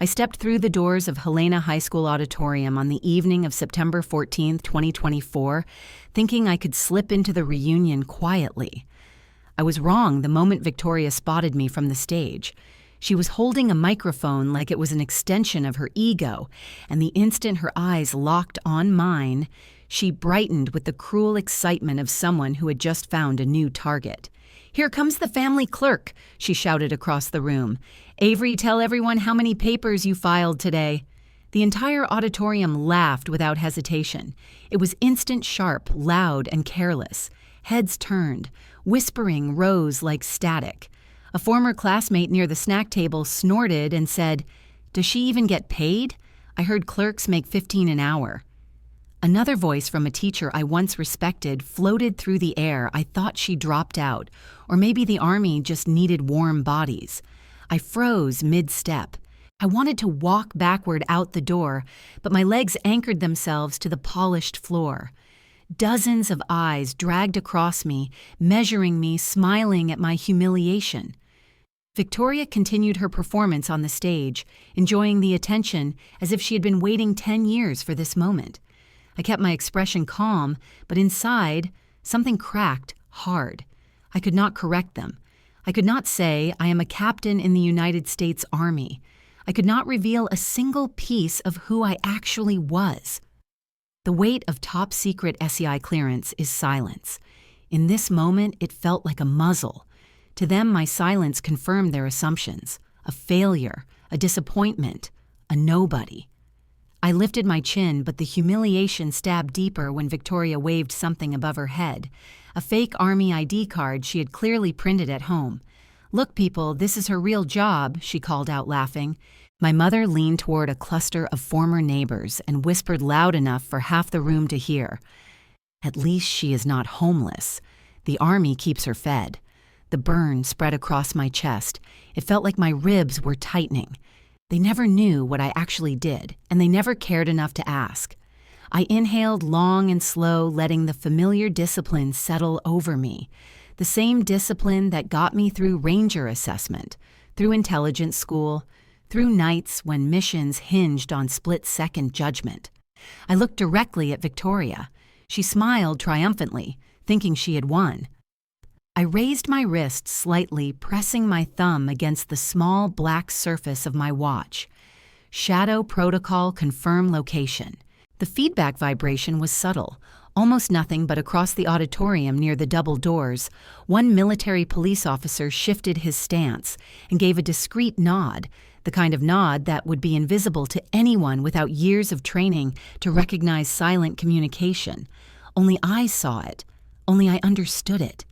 I stepped through the doors of Helena High School auditorium on the evening of September 14, 2024, thinking I could slip into the reunion quietly. I was wrong the moment Victoria spotted me from the stage. She was holding a microphone like it was an extension of her ego, and the instant her eyes locked on mine, she brightened with the cruel excitement of someone who had just found a new target. "Here comes the family clerk," she shouted across the room. "Avery, tell everyone how many papers you filed today." The entire auditorium laughed without hesitation. It was instant, sharp, loud, and careless. Heads turned. Whispering rose like static. A former classmate near the snack table snorted and said, "Does she even get paid? I heard clerks make $15 an hour." Another voice from a teacher I once respected floated through the air. I thought she dropped out, or maybe the army just needed warm bodies. I froze mid-step. I wanted to walk backward out the door, but my legs anchored themselves to the polished floor. Dozens of eyes dragged across me, measuring me, smiling at my humiliation. Victoria continued her performance on the stage, enjoying the attention as if she had been waiting 10 years for this moment. I kept my expression calm, but inside, something cracked hard. I could not correct them. I could not say I am a captain in the United States Army. I could not reveal a single piece of who I actually was. The weight of top-secret SEI clearance is silence. In this moment, it felt like a muzzle. To them, my silence confirmed their assumptions. A failure, a disappointment, a nobody. I lifted my chin, but the humiliation stabbed deeper when Victoria waved something above her head, a fake Army ID card she had clearly printed at home. "Look, people, this is her real job," she called out, laughing. My mother leaned toward a cluster of former neighbors and whispered loud enough for half the room to hear. "At least she is not homeless. The Army keeps her fed." The burn spread across my chest. It felt like my ribs were tightening. They never knew what I actually did, and they never cared enough to ask. I inhaled long and slow, letting the familiar discipline settle over me. The same discipline that got me through Ranger assessment, through intelligence school, through nights when missions hinged on split-second judgment. I looked directly at Victoria. She smiled triumphantly, thinking she had won. I raised my wrist slightly, pressing my thumb against the small black surface of my watch. Shadow protocol confirm location. The feedback vibration was subtle, almost nothing but across the auditorium near the double doors. One military police officer shifted his stance and gave a discreet nod, the kind of nod that would be invisible to anyone without years of training to recognize silent communication. Only I saw it. Only I understood it.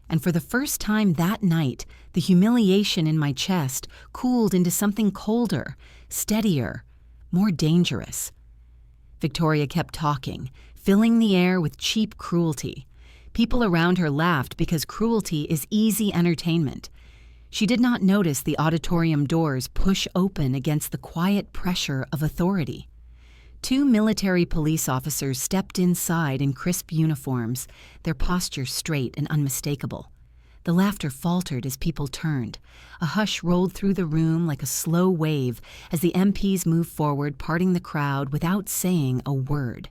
And for the first time that night, the humiliation in my chest cooled into something colder, steadier, more dangerous. Victoria kept talking, filling the air with cheap cruelty. People around her laughed because cruelty is easy entertainment. She did not notice the auditorium doors push open against the quiet pressure of authority. 2 military police officers stepped inside in crisp uniforms, their posture straight and unmistakable. The laughter faltered as people turned. A hush rolled through the room like a slow wave as the MPs moved forward, parting the crowd without saying a word.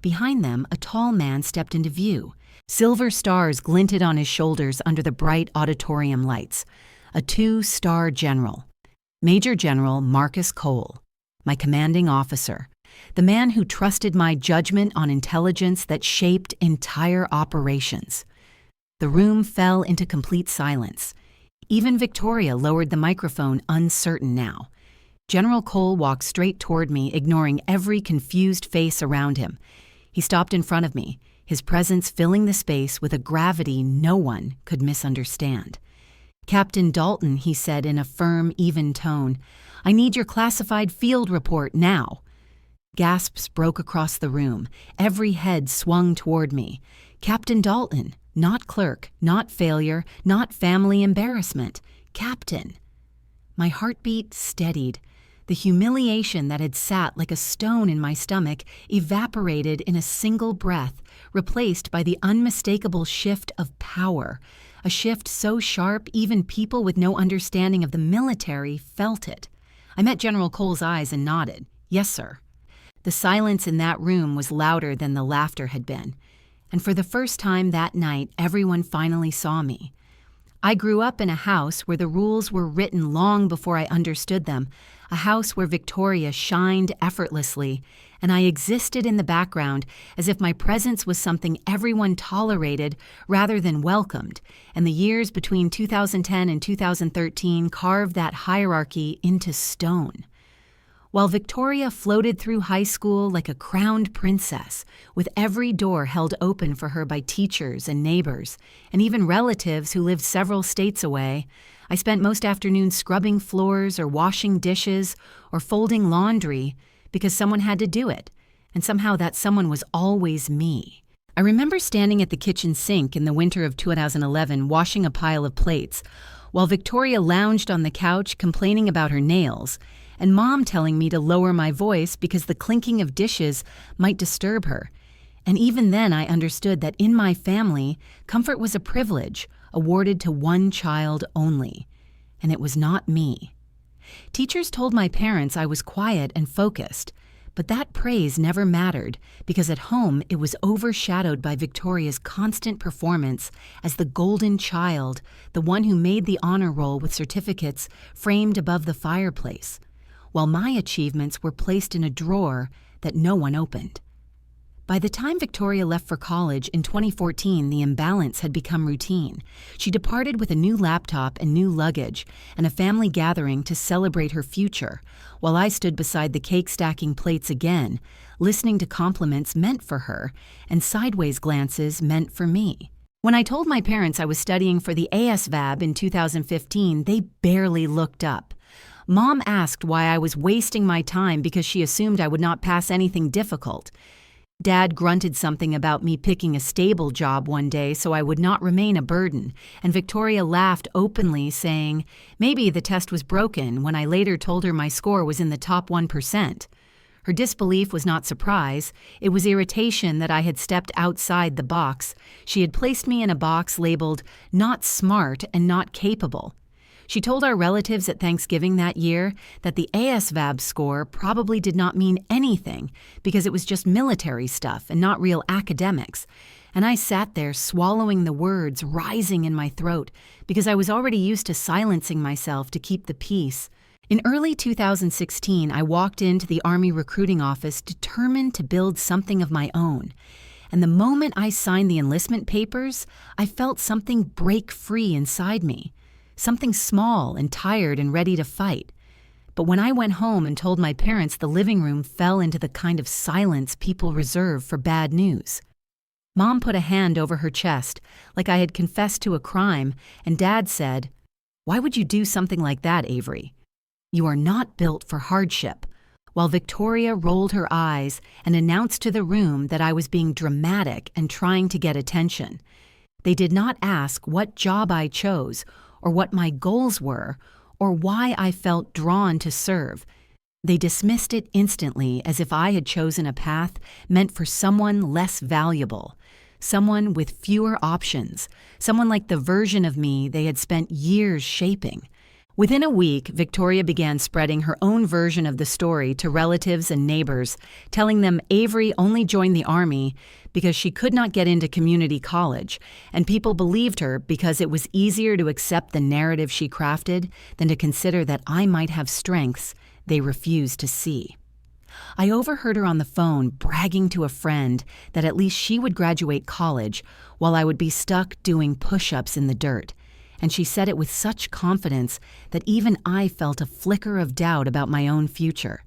Behind them, a tall man stepped into view. Silver stars glinted on his shoulders under the bright auditorium lights. A 2-star general. Major General Marcus Cole, my commanding officer. The man who trusted my judgment on intelligence that shaped entire operations. The room fell into complete silence. Even Victoria lowered the microphone, uncertain now. General Cole walked straight toward me, ignoring every confused face around him. He stopped in front of me, his presence filling the space with a gravity no one could misunderstand. "Captain Dalton," he said in a firm, even tone, "I need your classified field report now." Gasps broke across the room. Every head swung toward me. Captain Dalton, not clerk, not failure, not family embarrassment. Captain. My heartbeat steadied. The humiliation that had sat like a stone in my stomach evaporated in a single breath, replaced by the unmistakable shift of power, a shift so sharp even people with no understanding of the military felt it. I met General Cole's eyes and nodded. Yes, sir. The silence in that room was louder than the laughter had been. And for the first time that night, everyone finally saw me. I grew up in a house where the rules were written long before I understood them, a house where Victoria shined effortlessly, and I existed in the background as if my presence was something everyone tolerated rather than welcomed, and the years between 2010 and 2013 carved that hierarchy into stone. While Victoria floated through high school like a crowned princess, with every door held open for her by teachers and neighbors, and even relatives who lived several states away, I spent most afternoons scrubbing floors or washing dishes or folding laundry because someone had to do it, and somehow that someone was always me. I remember standing at the kitchen sink in the winter of 2011 washing a pile of plates, while Victoria lounged on the couch complaining about her nails, and Mom telling me to lower my voice because the clinking of dishes might disturb her. And even then I understood that in my family, comfort was a privilege awarded to one child only, and it was not me. Teachers told my parents I was quiet and focused, but that praise never mattered because at home it was overshadowed by Victoria's constant performance as the golden child, the one who made the honor roll with certificates framed above the fireplace, while my achievements were placed in a drawer that no one opened. By the time Victoria left for college in 2014, the imbalance had become routine. She departed with a new laptop and new luggage and a family gathering to celebrate her future, while I stood beside the cake-stacking plates again, listening to compliments meant for her and sideways glances meant for me. When I told my parents I was studying for the ASVAB in 2015, they barely looked up. Mom asked why I was wasting my time because she assumed I would not pass anything difficult. Dad grunted something about me picking a stable job one day so I would not remain a burden, and Victoria laughed openly, saying maybe the test was broken when I later told her my score was in the top 1%. Her disbelief was not surprise. It was irritation that I had stepped outside the box. She had placed me in a box labeled not smart and not capable. She told our relatives at Thanksgiving that year that the ASVAB score probably did not mean anything because it was just military stuff and not real academics. And I sat there swallowing the words rising in my throat because I was already used to silencing myself to keep the peace. In early 2016, I walked into the Army recruiting office determined to build something of my own. And the moment I signed the enlistment papers, I felt something break free inside me. Something small and tired and ready to fight. But when I went home and told my parents, the living room fell into the kind of silence people reserve for bad news. Mom put a hand over her chest, like I had confessed to a crime, and Dad said, "Why would you do something like that, Avery? You are not built for hardship," while Victoria rolled her eyes and announced to the room that I was being dramatic and trying to get attention. They did not ask what job I chose, or what my goals were, or why I felt drawn to serve. They dismissed it instantly as if I had chosen a path meant for someone less valuable, someone with fewer options, someone like the version of me they had spent years shaping. Within a week, Victoria began spreading her own version of the story to relatives and neighbors, telling them Avery only joined the Army because she could not get into community college, and people believed her because it was easier to accept the narrative she crafted than to consider that I might have strengths they refused to see. I overheard her on the phone bragging to a friend that at least she would graduate college while I would be stuck doing push-ups in the dirt. And she said it with such confidence that even I felt a flicker of doubt about my own future.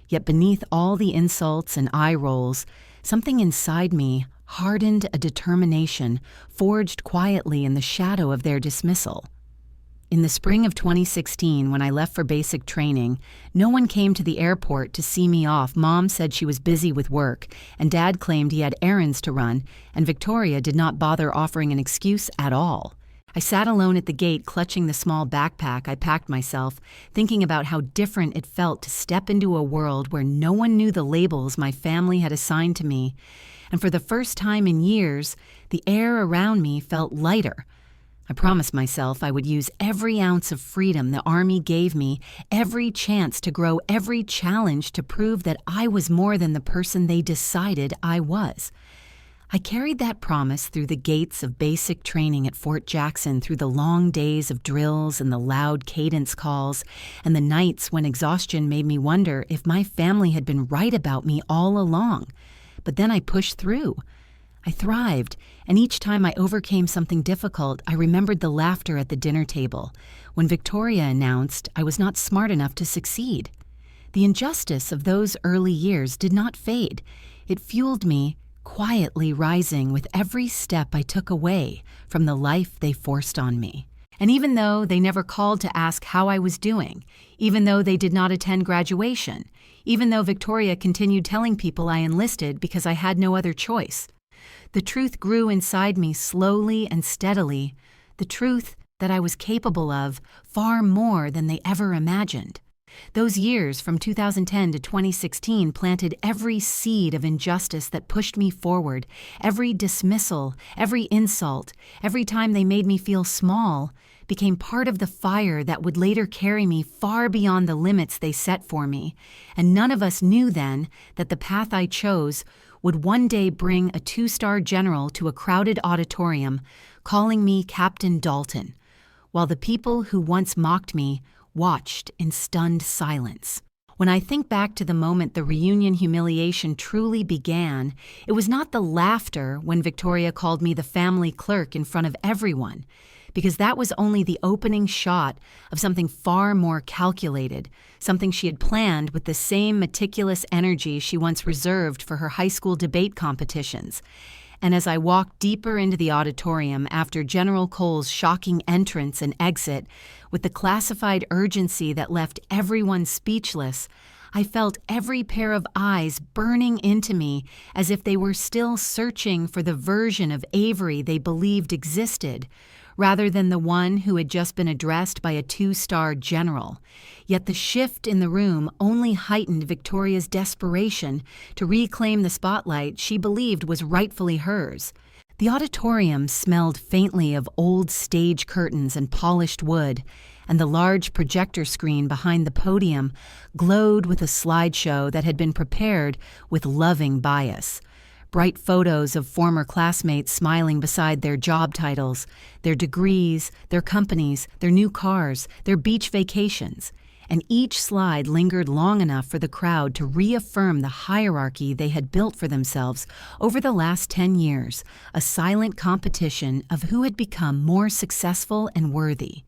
Yet beneath all the insults and eye rolls, something inside me hardened a determination forged quietly in the shadow of their dismissal. In the spring of 2016, when I left for basic training, no one came to the airport to see me off. Mom said she was busy with work, and Dad claimed he had errands to run, and Victoria did not bother offering an excuse at all. I sat alone at the gate clutching the small backpack I packed myself, thinking about how different it felt to step into a world where no one knew the labels my family had assigned to me, and for the first time in years, the air around me felt lighter, I promised myself I would use every ounce of freedom the Army gave me, every chance to grow, every challenge to prove that I was more than the person they decided I was. I carried that promise through the gates of basic training at Fort Jackson, through the long days of drills and the loud cadence calls, and the nights when exhaustion made me wonder if my family had been right about me all along. But then I pushed through. I thrived, and each time I overcame something difficult, I remembered the laughter at the dinner table when Victoria announced I was not smart enough to succeed. The injustice of those early years did not fade. It fueled me, quietly rising with every step I took away from the life they forced on me. And even though they never called to ask how I was doing, even though they did not attend graduation, even though Victoria continued telling people I enlisted because I had no other choice, the truth grew inside me slowly and steadily, the truth that I was capable of far more than they ever imagined. Those years from 2010 to 2016 planted every seed of injustice that pushed me forward, every dismissal, every insult, every time they made me feel small, became part of the fire that would later carry me far beyond the limits they set for me. And none of us knew then that the path I chose would one day bring a 2-star general to a crowded auditorium, calling me Captain Dalton, while the people who once mocked me watched in stunned silence. When I think back to the moment the reunion humiliation truly began, it was not the laughter when Victoria called me the family clerk in front of everyone, because that was only the opening shot of something far more calculated, something she had planned with the same meticulous energy she once reserved for her high school debate competitions. And as I walked deeper into the auditorium after General Cole's shocking entrance and exit, with the classified urgency that left everyone speechless, I felt every pair of eyes burning into me as if they were still searching for the version of Avery they believed existed, rather than the one who had just been addressed by a 2-star general. Yet the shift in the room only heightened Victoria's desperation to reclaim the spotlight she believed was rightfully hers. The auditorium smelled faintly of old stage curtains and polished wood, and the large projector screen behind the podium glowed with a slideshow that had been prepared with loving bias. Bright photos of former classmates smiling beside their job titles, their degrees, their companies, their new cars, their beach vacations. And each slide lingered long enough for the crowd to reaffirm the hierarchy they had built for themselves over the last 10 years, a silent competition of who had become more successful and worthy.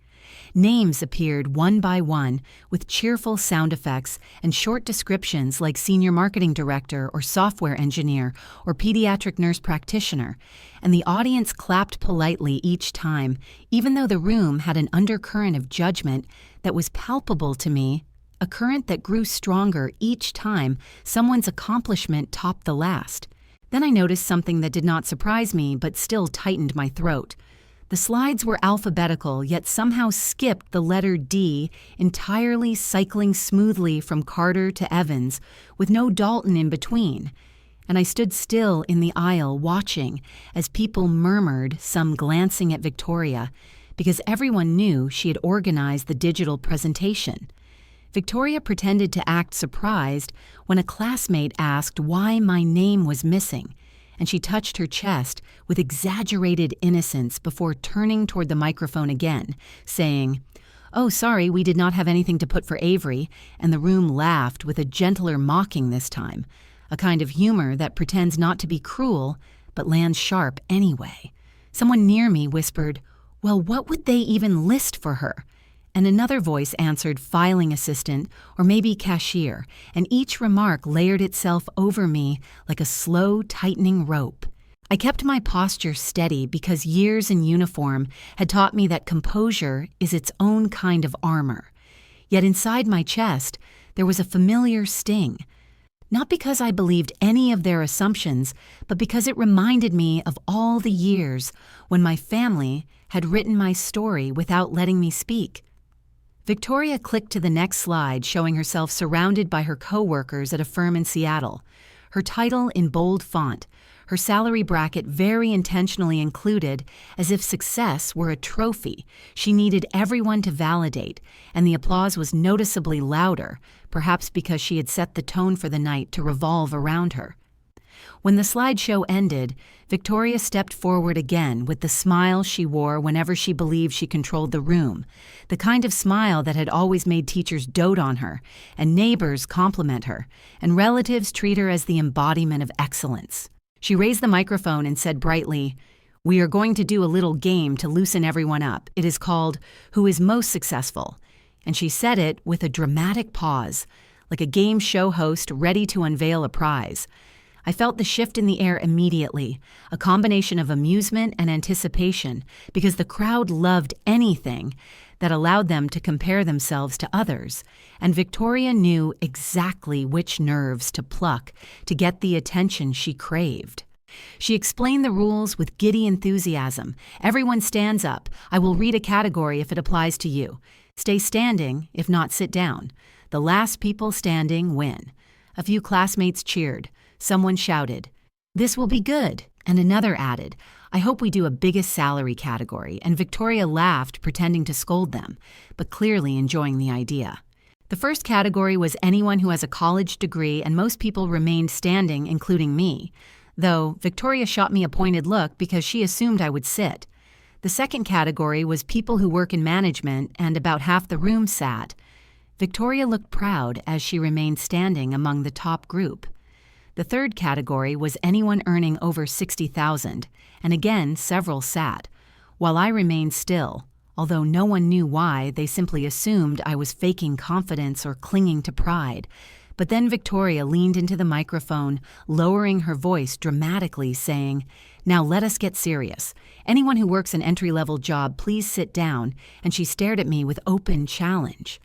Names appeared one by one with cheerful sound effects and short descriptions like senior marketing director or software engineer or pediatric nurse practitioner, and the audience clapped politely each time, even though the room had an undercurrent of judgment that was palpable to me, a current that grew stronger each time someone's accomplishment topped the last. Then I noticed something that did not surprise me but still tightened my throat. The slides were alphabetical, yet somehow skipped the letter D, entirely cycling smoothly from Carter to Evans, with no Dalton in between. And I stood still in the aisle watching as people murmured, some glancing at Victoria, because everyone knew she had organized the digital presentation. Victoria pretended to act surprised when a classmate asked why my name was missing, and she touched her chest with exaggerated innocence before turning toward the microphone again, saying, "Oh, sorry, we did not have anything to put for Avery," and the room laughed with a gentler mocking this time, a kind of humor that pretends not to be cruel, but lands sharp anyway. Someone near me whispered, "Well, what would they even list for her?" And another voice answered filing assistant or maybe cashier, and each remark layered itself over me like a slow tightening rope. I kept my posture steady because years in uniform had taught me that composure is its own kind of armor. Yet inside my chest, there was a familiar sting. Not because I believed any of their assumptions, but because it reminded me of all the years when my family had written my story without letting me speak. Victoria clicked to the next slide, showing herself surrounded by her co-workers at a firm in Seattle. Her title in bold font, her salary bracket very intentionally included, as if success were a trophy she needed everyone to validate, and the applause was noticeably louder, perhaps because she had set the tone for the night to revolve around her. When the slideshow ended, Victoria stepped forward again with the smile she wore whenever she believed she controlled the room, the kind of smile that had always made teachers dote on her, and neighbors compliment her, and relatives treat her as the embodiment of excellence. She raised the microphone and said brightly, "We are going to do a little game to loosen everyone up. It is called Who is Most Successful?" And she said it with a dramatic pause, like a game show host ready to unveil a prize. I felt the shift in the air immediately, a combination of amusement and anticipation, because the crowd loved anything that allowed them to compare themselves to others, and Victoria knew exactly which nerves to pluck to get the attention she craved. She explained the rules with giddy enthusiasm. "Everyone stands up. I will read a category if it applies to you. Stay standing, if not sit down. The last people standing win." A few classmates cheered. Someone shouted, "This will be good," and another added, "I hope we do a biggest salary category," and Victoria laughed, pretending to scold them, but clearly enjoying the idea. The first category was anyone who has a college degree, and most people remained standing, including me, though Victoria shot me a pointed look because she assumed I would sit. The second category was people who work in management, and about half the room sat. Victoria looked proud as she remained standing among the top group. The third category was anyone earning over $60,000, and again several sat, while I remained still, although no one knew why. They simply assumed I was faking confidence or clinging to pride. But then Victoria leaned into the microphone, lowering her voice dramatically, saying, "Now let us get serious. Anyone who works an entry-level job, please sit down," and she stared at me with open challenge.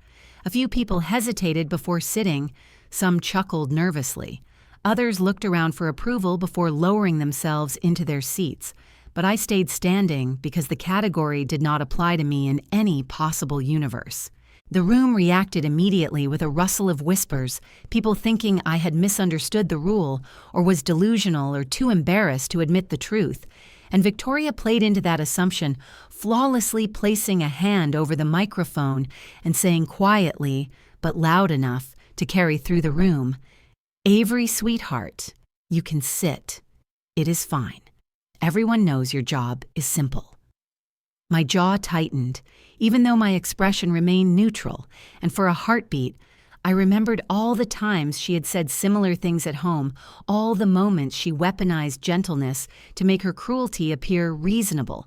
A few people hesitated before sitting, some chuckled nervously. Others looked around for approval before lowering themselves into their seats, but I stayed standing because the category did not apply to me in any possible universe. The room reacted immediately with a rustle of whispers, people thinking I had misunderstood the rule or was delusional or too embarrassed to admit the truth, and Victoria played into that assumption, flawlessly placing a hand over the microphone and saying quietly, but loud enough to carry through the room, "Avery, sweetheart, you can sit. It is fine. Everyone knows your job is simple." My jaw tightened, even though my expression remained neutral, and for a heartbeat, I remembered all the times she had said similar things at home, all the moments she weaponized gentleness to make her cruelty appear reasonable.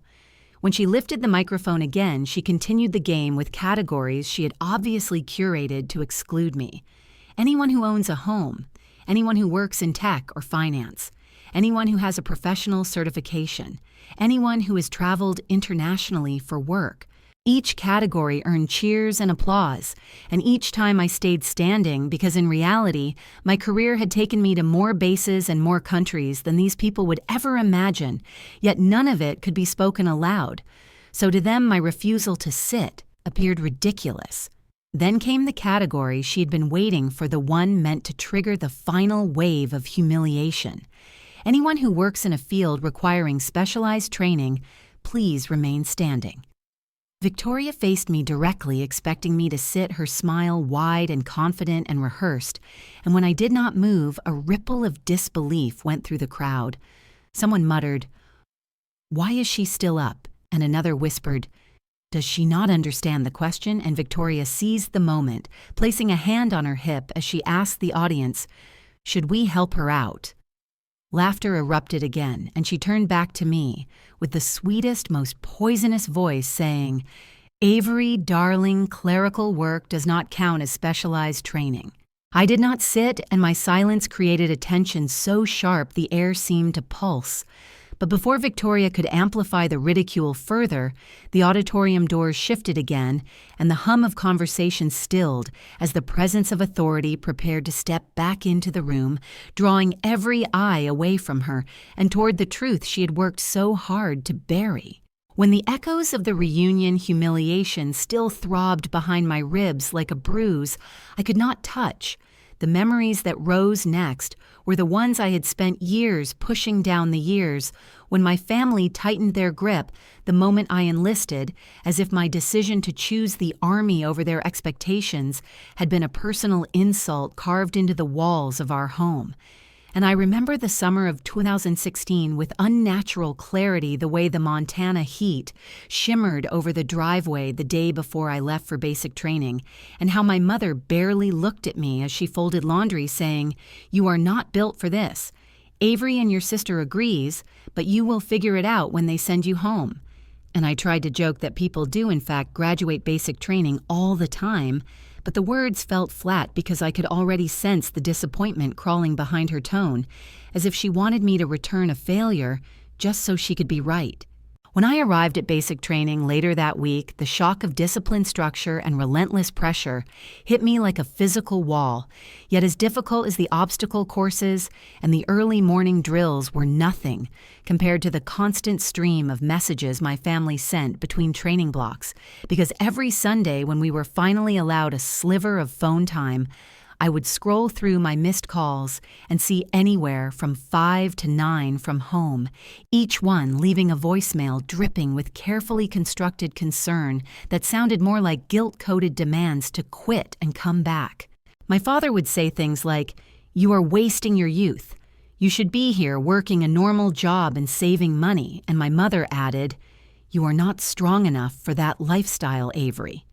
When she lifted the microphone again, she continued the game with categories she had obviously curated to exclude me. Anyone who owns a home, anyone who works in tech or finance, anyone who has a professional certification, anyone who has traveled internationally for work. Each category earned cheers and applause, and each time I stayed standing because in reality, my career had taken me to more bases and more countries than these people would ever imagine, yet none of it could be spoken aloud. So to them, my refusal to sit appeared ridiculous. Then came the category she had been waiting for, the one meant to trigger the final wave of humiliation. Anyone who works in a field requiring specialized training, please remain standing. Victoria faced me directly, expecting me to sit, her smile wide and confident and rehearsed, and when I did not move, a ripple of disbelief went through the crowd. Someone muttered, "Why is she still up?" and another whispered, "Does she not understand the question?" And Victoria seized the moment, placing a hand on her hip as she asked the audience, "Should we help her out?" Laughter erupted again, and she turned back to me with the sweetest, most poisonous voice saying, "Avery, darling, clerical work does not count as specialized training." I did not sit, and my silence created a tension so sharp the air seemed to pulse. But before Victoria could amplify the ridicule further, the auditorium doors shifted again, and the hum of conversation stilled as the presence of authority prepared to step back into the room, drawing every eye away from her and toward the truth she had worked so hard to bury. When the echoes of the reunion humiliation still throbbed behind my ribs like a bruise I could not touch, the the memories that rose next were the ones I had spent years pushing down the years when my family tightened their grip the moment I enlisted, as if my decision to choose the Army over their expectations had been a personal insult carved into the walls of our home. And I remember the summer of 2016 with unnatural clarity, the way the Montana heat shimmered over the driveway the day before I left for basic training, and how my mother barely looked at me as she folded laundry, saying, "You are not built for this. Avery and your sister agrees, but you will figure it out when they send you home." And I tried to joke that people do in fact graduate basic training all the time, but the words felt flat because I could already sense the disappointment crawling behind her tone, as if she wanted me to return a failure just so she could be right. When I arrived at basic training later that week, the shock of discipline structure and relentless pressure hit me like a physical wall, yet as difficult as the obstacle courses and the early morning drills were nothing compared to the constant stream of messages my family sent between training blocks, because every Sunday when we were finally allowed a sliver of phone time, I would scroll through my missed calls and see anywhere from 5 to 9 from home, each one leaving a voicemail dripping with carefully constructed concern that sounded more like guilt-coated demands to quit and come back. My father would say things like, "You are wasting your youth. You should be here working a normal job and saving money," and my mother added, "You are not strong enough for that lifestyle, Avery.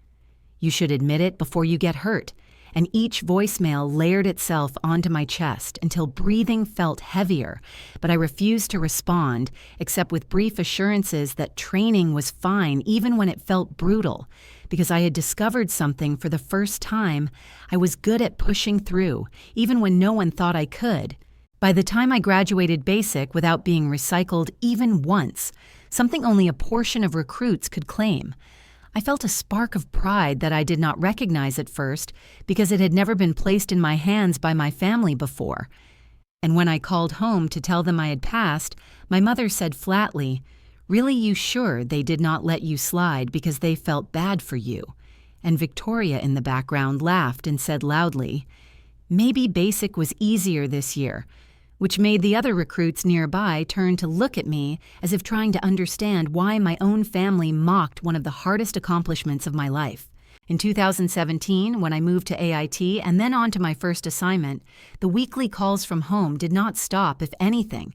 You should admit it before you get hurt." And each voicemail layered itself onto my chest until breathing felt heavier, but I refused to respond except with brief assurances that training was fine even when it felt brutal, because I had discovered something for the first time. I was good at pushing through, even when no one thought I could. By the time I graduated basic without being recycled even once, something only a portion of recruits could claim, I felt a spark of pride that I did not recognize at first because it had never been placed in my hands by my family before. And when I called home to tell them I had passed, my mother said flatly, "Really, you sure they did not let you slide because they felt bad for you?" And Victoria in the background laughed and said loudly, "Maybe basic was easier this year," which made the other recruits nearby turn to look at me as if trying to understand why my own family mocked one of the hardest accomplishments of my life. In 2017, when I moved to AIT and then on to my first assignment, the weekly calls from home did not stop, if anything.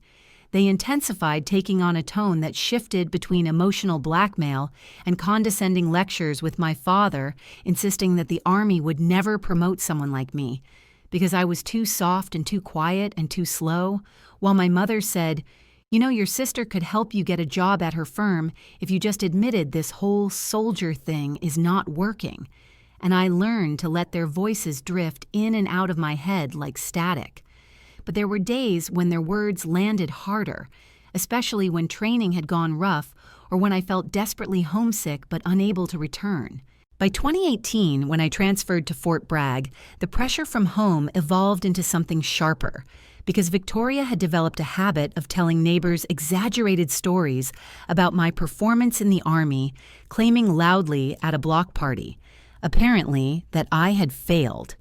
They intensified, taking on a tone that shifted between emotional blackmail and condescending lectures, with my father insisting that the Army would never promote someone like me because I was too soft and too quiet and too slow, while my mother said, "You know, your sister could help you get a job at her firm if you just admitted this whole soldier thing is not working." And I learned to let their voices drift in and out of my head like static. But there were days when their words landed harder, especially when training had gone rough or when I felt desperately homesick but unable to return. By 2018, when I transferred to Fort Bragg, the pressure from home evolved into something sharper, because Victoria had developed a habit of telling neighbors exaggerated stories about my performance in the Army, claiming loudly at a block party, apparently, that I had failed.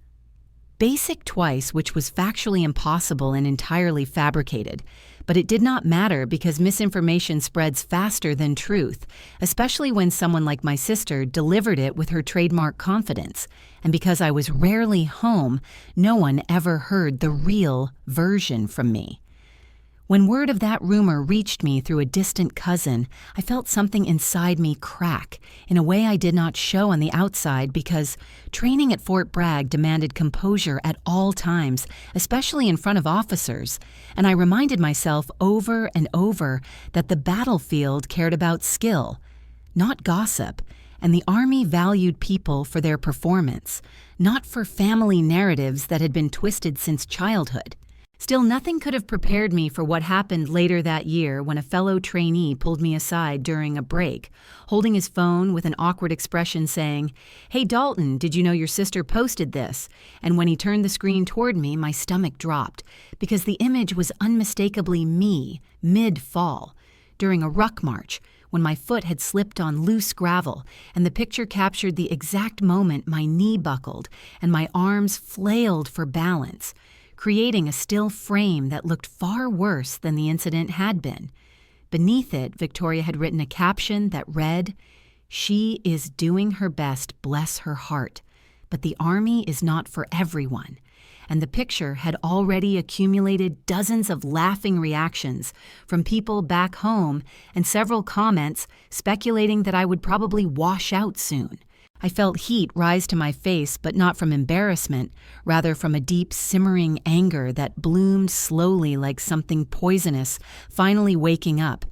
Basic twice, which was factually impossible and entirely fabricated. But it did not matter because misinformation spreads faster than truth, especially when someone like my sister delivered it with her trademark confidence. And because I was rarely home, no one ever heard the real version from me. When word of that rumor reached me through a distant cousin, I felt something inside me crack in a way I did not show on the outside, because training at Fort Bragg demanded composure at all times, especially in front of officers, and I reminded myself over and over that the battlefield cared about skill, not gossip, and the Army valued people for their performance, not for family narratives that had been twisted since childhood. Still, nothing could have prepared me for what happened later that year when a fellow trainee pulled me aside during a break, holding his phone with an awkward expression saying, "Hey Dalton, did you know your sister posted this?" And when he turned the screen toward me, my stomach dropped, because the image was unmistakably me, mid-fall, during a ruck march, when my foot had slipped on loose gravel, and the picture captured the exact moment my knee buckled and my arms flailed for balance, creating a still frame that looked far worse than the incident had been. Beneath it, Victoria had written a caption that read, "She is doing her best, bless her heart, but the Army is not for everyone." And the picture had already accumulated dozens of laughing reactions from people back home and several comments speculating that I would probably wash out soon. I felt heat rise to my face, but not from embarrassment, rather from a deep simmering anger that bloomed slowly like something poisonous finally waking up.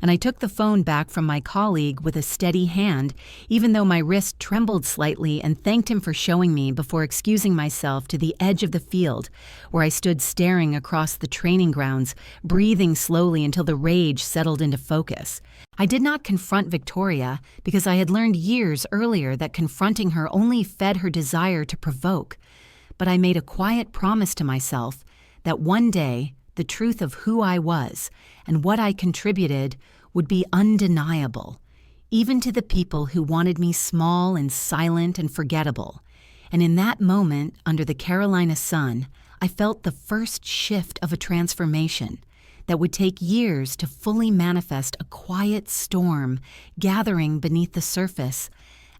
And I took the phone back from my colleague with a steady hand, even though my wrist trembled slightly, and thanked him for showing me before excusing myself to the edge of the field, where I stood staring across the training grounds, breathing slowly until the rage settled into focus. I did not confront Victoria because I had learned years earlier that confronting her only fed her desire to provoke. But I made a quiet promise to myself that one day the truth of who I was and what I contributed would be undeniable, even to the people who wanted me small and silent and forgettable. And in that moment, under the Carolina sun, I felt the first shift of a transformation that would take years to fully manifest, a quiet storm gathering beneath the surface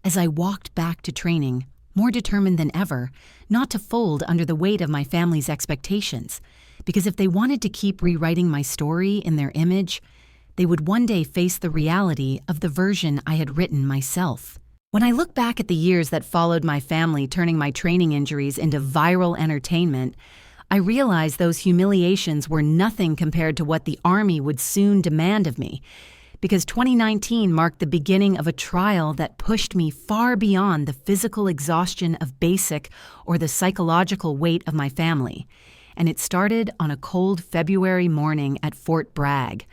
as I walked back to training, more determined than ever, not to fold under the weight of my family's expectations. Because if they wanted to keep rewriting my story in their image, they would one day face the reality of the version I had written myself. When I look back at the years that followed my family turning my training injuries into viral entertainment, I realize those humiliations were nothing compared to what the Army would soon demand of me, because 2019 marked the beginning of a trial that pushed me far beyond the physical exhaustion of basic or the psychological weight of my family. And it started on a cold February morning at Fort Bragg,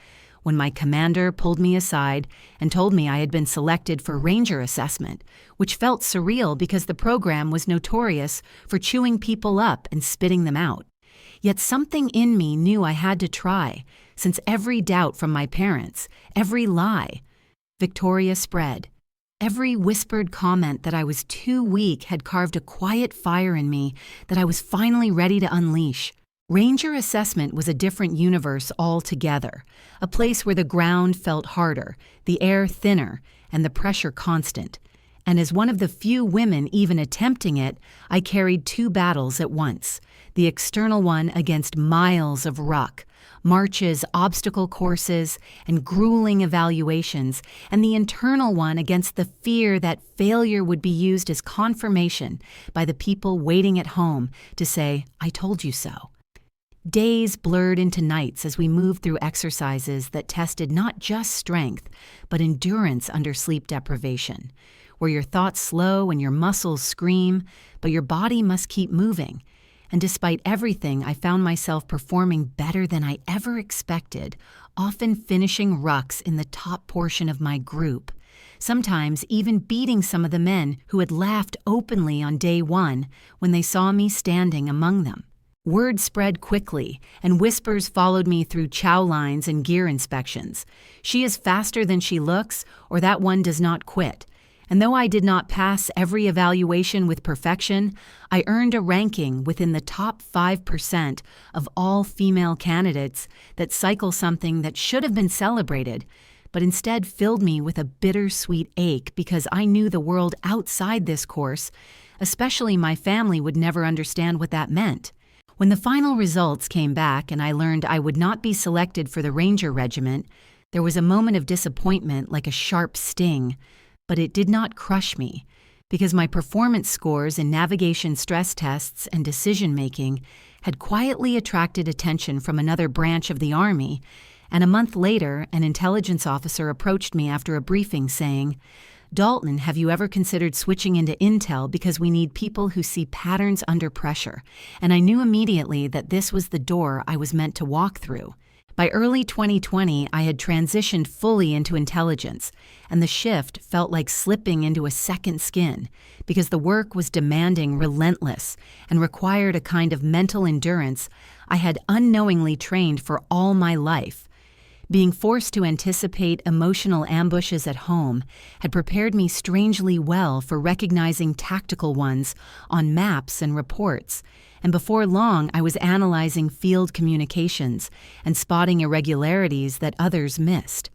when my commander pulled me aside and told me I had been selected for Ranger assessment, which felt surreal because the program was notorious for chewing people up and spitting them out. Yet something in me knew I had to try, since every doubt from my parents, every lie, Victoria spread. Every whispered comment that I was too weak had carved a quiet fire in me that I was finally ready to unleash. Ranger assessment was a different universe altogether, a place where the ground felt harder, the air thinner, and the pressure constant. And as one of the few women even attempting it, I carried two battles at once, the external one against miles of ruck, marches, obstacle courses, and grueling evaluations, and the internal one against the fear that failure would be used as confirmation by the people waiting at home to say, "I told you so." Days blurred into nights as we moved through exercises that tested not just strength, but endurance under sleep deprivation, where your thoughts slow and your muscles scream, but your body must keep moving. And despite everything, I found myself performing better than I ever expected, often finishing rucks in the top portion of my group, sometimes even beating some of the men who had laughed openly on day one when they saw me standing among them. Word spread quickly, and whispers followed me through chow lines and gear inspections. She is faster than she looks, or that one does not quit. And though I did not pass every evaluation with perfection, I earned a ranking within the top 5% of all female candidates that cycle something that should have been celebrated, but instead filled me with a bittersweet ache because I knew the world outside this course, especially my family, would never understand what that meant. When the final results came back and I learned I would not be selected for the Ranger Regiment, there was a moment of disappointment like a sharp sting, but it did not crush me, because my performance scores in navigation stress tests and decision-making had quietly attracted attention from another branch of the Army, and a month later, an intelligence officer approached me after a briefing saying, "Dalton, have you ever considered switching into intel because we need people who see patterns under pressure?" And I knew immediately that this was the door I was meant to walk through. By early 2020, I had transitioned fully into intelligence, and the shift felt like slipping into a second skin because the work was demanding, relentless, and required a kind of mental endurance I had unknowingly trained for all my life. Being forced to anticipate emotional ambushes at home had prepared me strangely well for recognizing tactical ones on maps and reports, and before long I was analyzing field communications and spotting irregularities that others missed.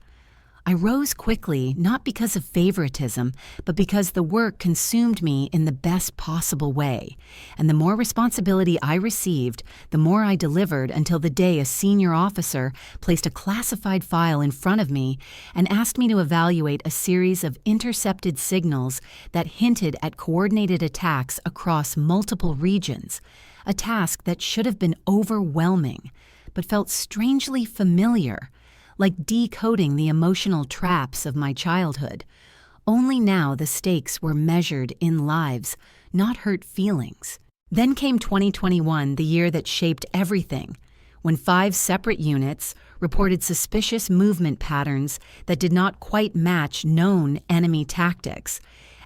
I rose quickly, not because of favoritism, but because the work consumed me in the best possible way, and the more responsibility I received, the more I delivered until the day a senior officer placed a classified file in front of me and asked me to evaluate a series of intercepted signals that hinted at coordinated attacks across multiple regions, a task that should have been overwhelming, but felt strangely familiar, like decoding the emotional traps of my childhood. Only now the stakes were measured in lives, not hurt feelings. Then came 2021, the year that shaped everything, when 5 separate units reported suspicious movement patterns that did not quite match known enemy tactics.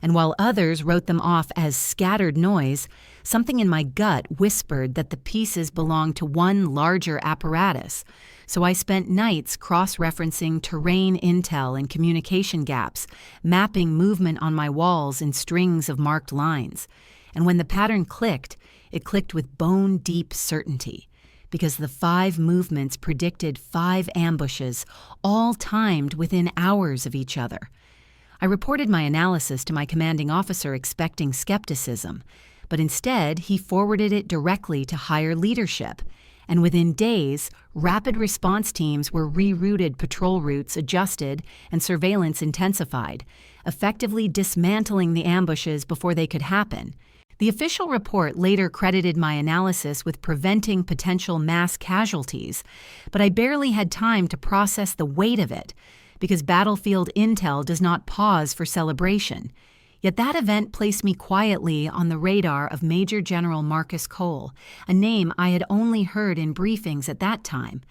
And while others wrote them off as scattered noise, something in my gut whispered that the pieces belonged to one larger apparatus. So I spent nights cross-referencing terrain intel and communication gaps, mapping movement on my walls in strings of marked lines. And when the pattern clicked, it clicked with bone-deep certainty, because the 5 movements predicted 5 ambushes, all timed within hours of each other. I reported my analysis to my commanding officer expecting skepticism, but instead he forwarded it directly to higher leadership, and within days, rapid response teams were rerouted, patrol routes adjusted, and surveillance intensified, effectively dismantling the ambushes before they could happen. The official report later credited my analysis with preventing potential mass casualties, but I barely had time to process the weight of it, because battlefield intel does not pause for celebration. Yet that event placed me quietly on the radar of Major General Marcus Cole, a name I had only heard in briefings at that time,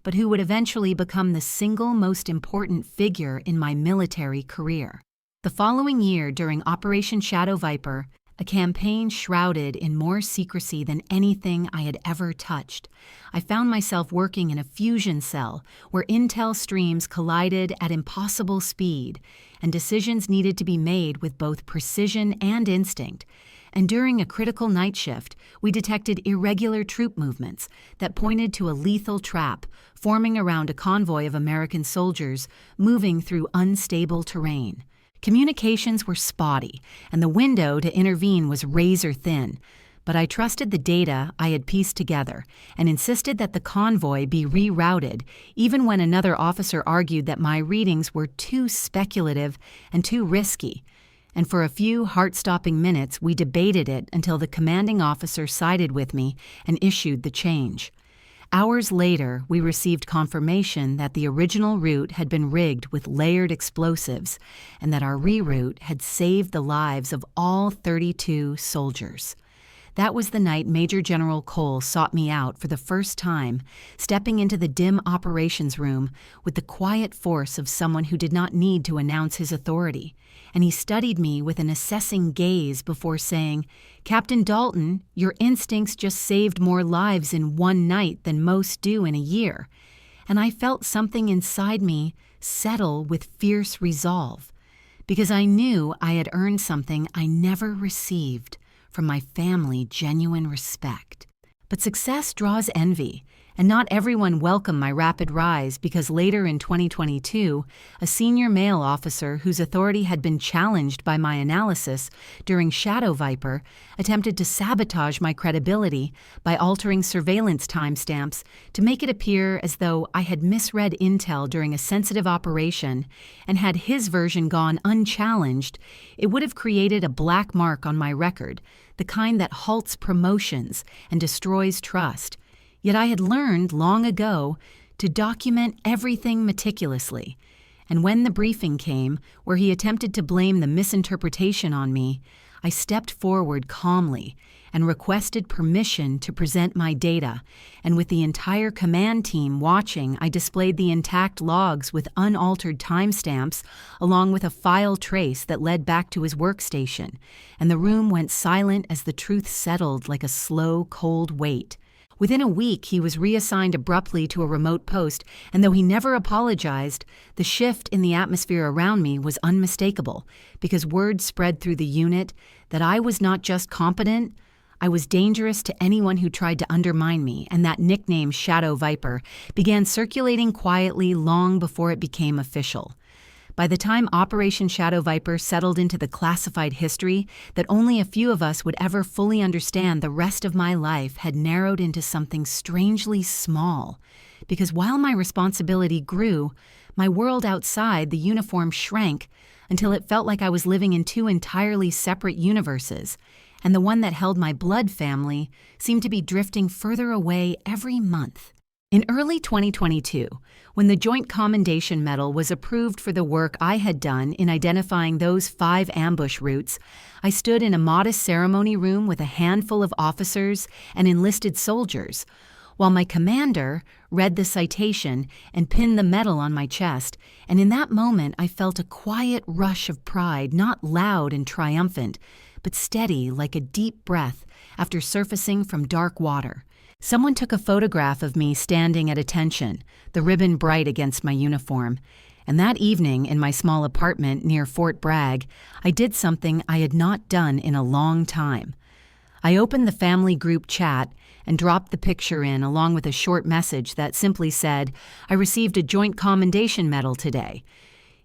but who would eventually become the single most important figure in my military career. The following year, during Operation Shadow Viper, a campaign shrouded in more secrecy than anything I had ever touched, I found myself working in a fusion cell where intel streams collided at impossible speed, and decisions needed to be made with both precision and instinct. And during a critical night shift, we detected irregular troop movements that pointed to a lethal trap forming around a convoy of American soldiers moving through unstable terrain. Communications were spotty, and the window to intervene was razor thin, but I trusted the data I had pieced together and insisted that the convoy be rerouted, even when another officer argued that my readings were too speculative and too risky. And for a few heart-stopping minutes, we debated it until the commanding officer sided with me and issued the change. Hours later, we received confirmation that the original route had been rigged with layered explosives and that our reroute had saved the lives of all 32 soldiers. That was the night Major General Cole sought me out for the first time, stepping into the dim operations room with the quiet force of someone who did not need to announce his authority. And he studied me with an assessing gaze before saying, "Captain Dalton, your instincts just saved more lives in one night than most do in a year." And I felt something inside me settle with fierce resolve, because I knew I had earned something I never received from my family: genuine respect. But success draws envy, and not everyone welcomed my rapid rise, because later in 2022, a senior male officer whose authority had been challenged by my analysis during Shadow Viper attempted to sabotage my credibility by altering surveillance timestamps to make it appear as though I had misread intel during a sensitive operation, and had his version gone unchallenged, it would have created a black mark on my record, the kind that halts promotions and destroys trust. Yet I had learned long ago to document everything meticulously, and when the briefing came, where he attempted to blame the misinterpretation on me, I stepped forward calmly and requested permission to present my data, and with the entire command team watching, I displayed the intact logs with unaltered timestamps, along with a file trace that led back to his workstation, and the room went silent as the truth settled like a slow, cold weight. Within a week, he was reassigned abruptly to a remote post, and though he never apologized, the shift in the atmosphere around me was unmistakable because word spread through the unit that I was not just competent, I was dangerous to anyone who tried to undermine me, and that nickname Shadow Viper began circulating quietly long before it became official. By the time Operation Shadow Viper settled into the classified history that only a few of us would ever fully understand, the rest of my life had narrowed into something strangely small. Because while my responsibility grew, my world outside the uniform shrank until it felt like I was living in two entirely separate universes, and the one that held my blood family seemed to be drifting further away every month. In early 2022, when the Joint Commendation Medal was approved for the work I had done in identifying those 5 ambush routes, I stood in a modest ceremony room with a handful of officers and enlisted soldiers, while my commander read the citation and pinned the medal on my chest, and in that moment I felt a quiet rush of pride, not loud and triumphant, but steady like a deep breath after surfacing from dark water. Someone took a photograph of me standing at attention, the ribbon bright against my uniform, and that evening in my small apartment near Fort Bragg, I did something I had not done in a long time. I opened the family group chat and dropped the picture in along with a short message that simply said, "I received a Joint Commendation Medal today."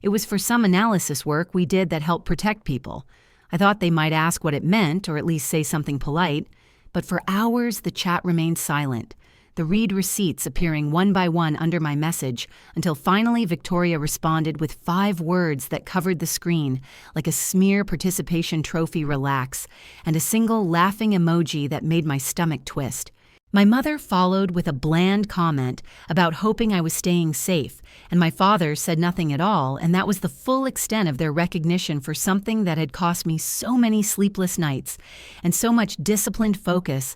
It was for some analysis work we did that helped protect people. I thought they might ask what it meant or at least say something polite. But for hours, the chat remained silent, the read receipts appearing one by one under my message, until finally Victoria responded with 5 words that covered the screen like a smear participation trophy relax, and a single laughing emoji that made my stomach twist. My mother followed with a bland comment about hoping I was staying safe, and my father said nothing at all, and that was the full extent of their recognition for something that had cost me so many sleepless nights and so much disciplined focus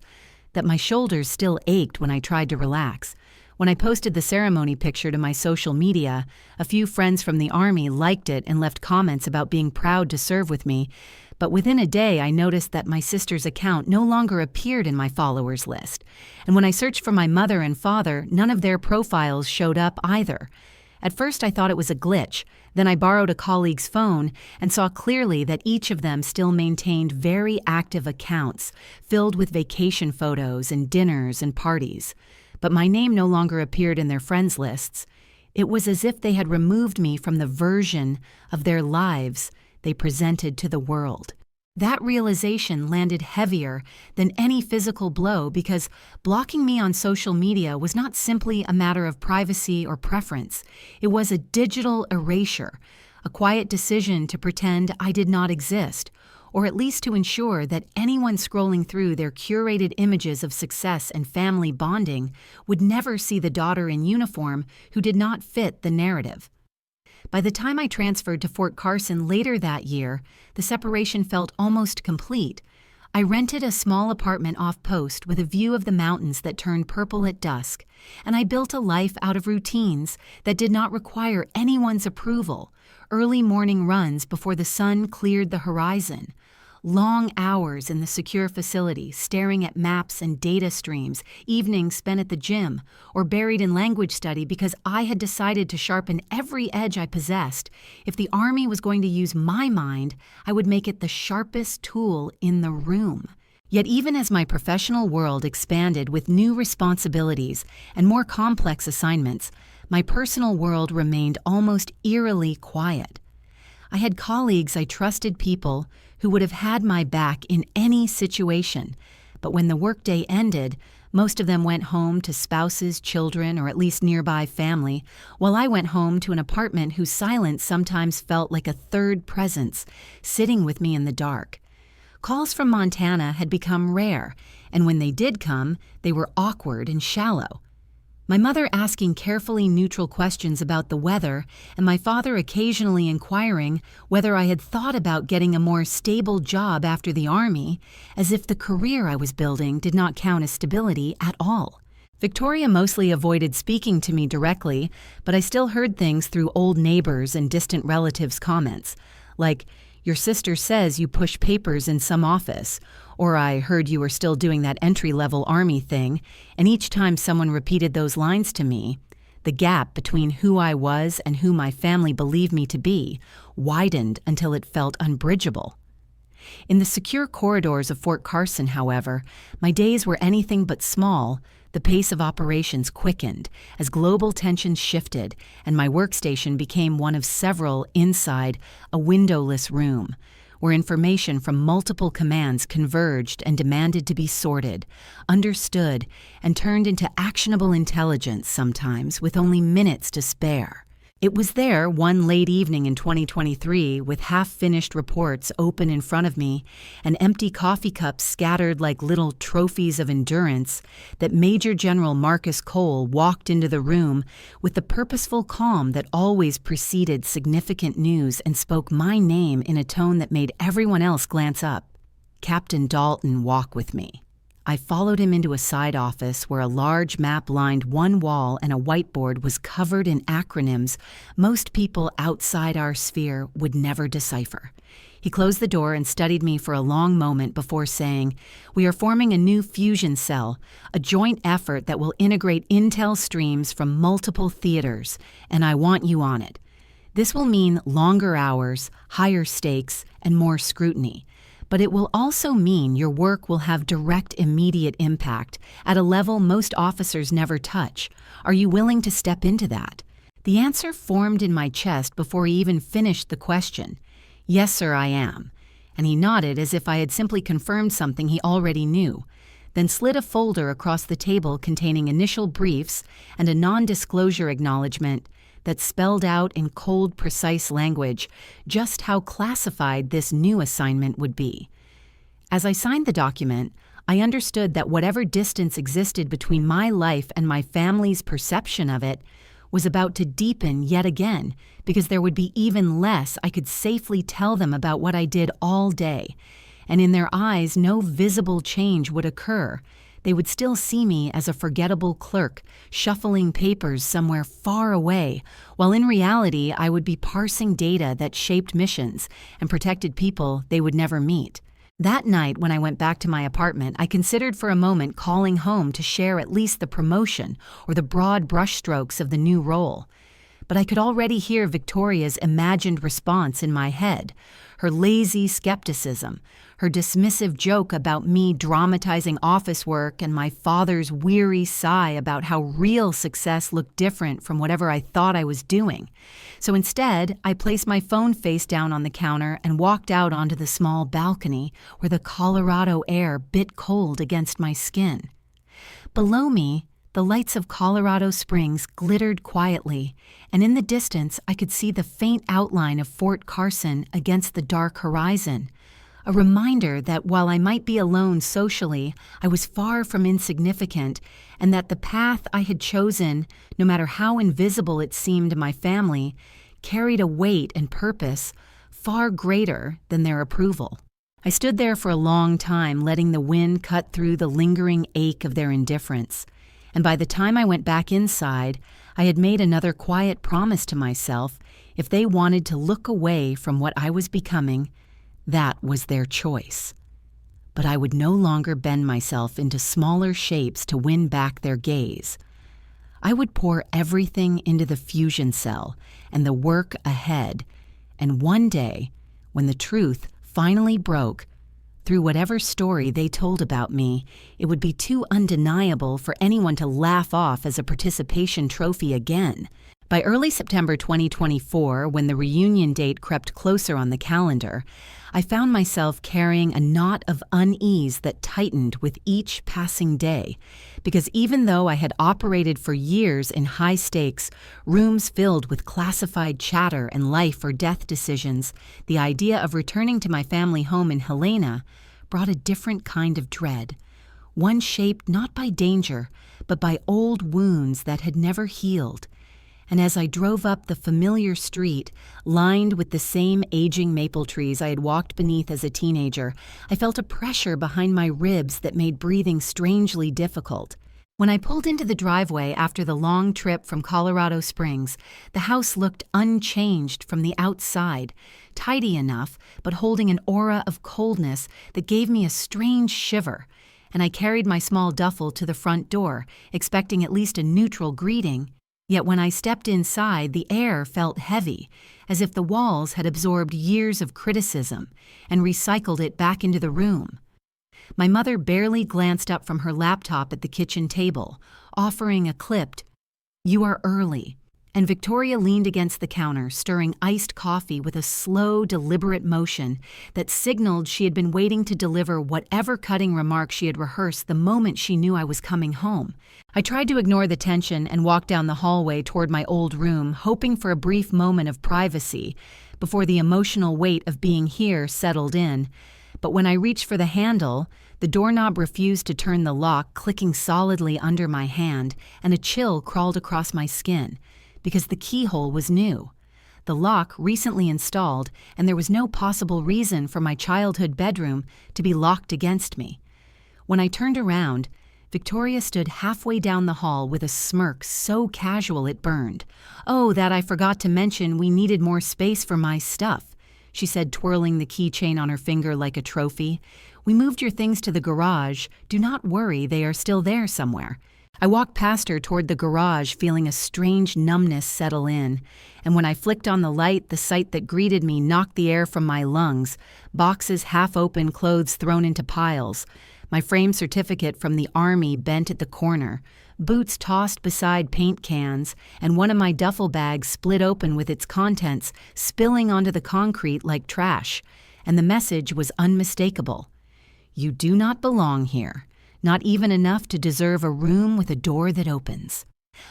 that my shoulders still ached when I tried to relax. When I posted the ceremony picture to my social media, a few friends from the Army liked it and left comments about being proud to serve with me, but within a day I noticed that my sister's account no longer appeared in my followers list, and when I searched for my mother and father, none of their profiles showed up either. At first I thought it was a glitch, then I borrowed a colleague's phone and saw clearly that each of them still maintained very active accounts, filled with vacation photos and dinners and parties. But my name no longer appeared in their friends lists. It was as if they had removed me from the version of their lives they presented to the world. That realization landed heavier than any physical blow because blocking me on social media was not simply a matter of privacy or preference. It was a digital erasure, a quiet decision to pretend I did not exist, or at least to ensure that anyone scrolling through their curated images of success and family bonding would never see the daughter in uniform who did not fit the narrative. By the time I transferred to Fort Carson later that year, the separation felt almost complete. I rented a small apartment off post with a view of the mountains that turned purple at dusk, and I built a life out of routines that did not require anyone's approval. Early morning runs before the sun cleared the horizon, long hours in the secure facility staring at maps and data streams, evenings spent at the gym, or buried in language study because I had decided to sharpen every edge I possessed. If the Army was going to use my mind, I would make it the sharpest tool in the room. Yet even as my professional world expanded with new responsibilities and more complex assignments, my personal world remained almost eerily quiet. I had colleagues I trusted, people who would have had my back in any situation, but when the workday ended, most of them went home to spouses, children, or at least nearby family, while I went home to an apartment whose silence sometimes felt like a third presence, sitting with me in the dark. Calls from Montana had become rare, and when they did come, they were awkward and shallow. My mother asking carefully neutral questions about the weather, and my father occasionally inquiring whether I had thought about getting a more stable job after the Army, as if the career I was building did not count as stability at all. Victoria mostly avoided speaking to me directly, but I still heard things through old neighbors and distant relatives' comments, like, Your sister says you push papers in some office, or I heard you were still doing that entry-level army thing, and each time someone repeated those lines to me, the gap between who I was and who my family believed me to be widened until it felt unbridgeable. In the secure corridors of Fort Carson, however, my days were anything but small. The pace of operations quickened as global tensions shifted, and my workstation became one of several inside a windowless room, where information from multiple commands converged and demanded to be sorted, understood, and turned into actionable intelligence sometimes with only minutes to spare. It was there one late evening in 2023, with half-finished reports open in front of me and empty coffee cups scattered like little trophies of endurance, that Major General Marcus Cole walked into the room with the purposeful calm that always preceded significant news and spoke my name in a tone that made everyone else glance up. "Captain Dalton, walk with me." I followed him into a side office where a large map lined one wall and a whiteboard was covered in acronyms most people outside our sphere would never decipher. He closed the door and studied me for a long moment before saying, "We are forming a new fusion cell, a joint effort that will integrate intel streams from multiple theaters, and I want you on it. This will mean longer hours, higher stakes, and more scrutiny. But it will also mean your work will have direct, immediate impact at a level most officers never touch. Are you willing to step into that?" The answer formed in my chest before he even finished the question. "Yes, sir, I am." And he nodded as if I had simply confirmed something he already knew, then slid a folder across the table containing initial briefs and a non-disclosure acknowledgement that spelled out in cold, precise language just how classified this new assignment would be. As I signed the document, I understood that whatever distance existed between my life and my family's perception of it was about to deepen yet again, because there would be even less I could safely tell them about what I did all day, and in their eyes no visible change would occur. They would still see me as a forgettable clerk, shuffling papers somewhere far away, while in reality I would be parsing data that shaped missions and protected people they would never meet. That night, when I went back to my apartment, I considered for a moment calling home to share at least the promotion or the broad brushstrokes of the new role. But I could already hear Victoria's imagined response in my head, her lazy skepticism, her dismissive joke about me dramatizing office work, and my father's weary sigh about how real success looked different from whatever I thought I was doing. So instead, I placed my phone face down on the counter and walked out onto the small balcony where the Colorado air bit cold against my skin. Below me, the lights of Colorado Springs glittered quietly, and in the distance I could see the faint outline of Fort Carson against the dark horizon, a reminder that while I might be alone socially, I was far from insignificant, and that the path I had chosen, no matter how invisible it seemed to my family, carried a weight and purpose far greater than their approval. I stood there for a long time, letting the wind cut through the lingering ache of their indifference. And by the time I went back inside, I had made another quiet promise to myself: if they wanted to look away from what I was becoming, that was their choice. But I would no longer bend myself into smaller shapes to win back their gaze. I would pour everything into the fusion cell and the work ahead, and one day, when the truth finally broke, through whatever story they told about me, it would be too undeniable for anyone to laugh off as a participation trophy again. By early September 2024, when the reunion date crept closer on the calendar, I found myself carrying a knot of unease that tightened with each passing day, because even though I had operated for years in high-stakes, rooms filled with classified chatter and life or death decisions, the idea of returning to my family home in Helena brought a different kind of dread, one shaped not by danger, but by old wounds that had never healed. And as I drove up the familiar street, lined with the same aging maple trees I had walked beneath as a teenager, I felt a pressure behind my ribs that made breathing strangely difficult. When I pulled into the driveway after the long trip from Colorado Springs, the house looked unchanged from the outside, tidy enough, but holding an aura of coldness that gave me a strange shiver, and I carried my small duffel to the front door, expecting at least a neutral greeting. Yet when I stepped inside, the air felt heavy, as if the walls had absorbed years of criticism and recycled it back into the room. My mother barely glanced up from her laptop at the kitchen table, offering a clipped, "You are early," and Victoria leaned against the counter, stirring iced coffee with a slow, deliberate motion that signaled she had been waiting to deliver whatever cutting remark she had rehearsed the moment she knew I was coming home. I tried to ignore the tension and walk down the hallway toward my old room, hoping for a brief moment of privacy before the emotional weight of being here settled in. But when I reached for the handle, the doorknob refused to turn the lock, clicking solidly under my hand, and a chill crawled across my skin, because the keyhole was new. The lock recently installed, and there was no possible reason for my childhood bedroom to be locked against me. When I turned around, Victoria stood halfway down the hall with a smirk so casual it burned. "Oh, that I forgot to mention we needed more space for my stuff," she said, twirling the keychain on her finger like a trophy. "We moved your things to the garage. Do not worry, they are still there somewhere." I walked past her toward the garage, feeling a strange numbness settle in, and when I flicked on the light, the sight that greeted me knocked the air from my lungs. Boxes half open, clothes thrown into piles, my framed certificate from the army bent at the corner, boots tossed beside paint cans, and one of my duffel bags split open with its contents spilling onto the concrete like trash. And the message was unmistakable. "You do not belong here. Not even enough to deserve a room with a door that opens."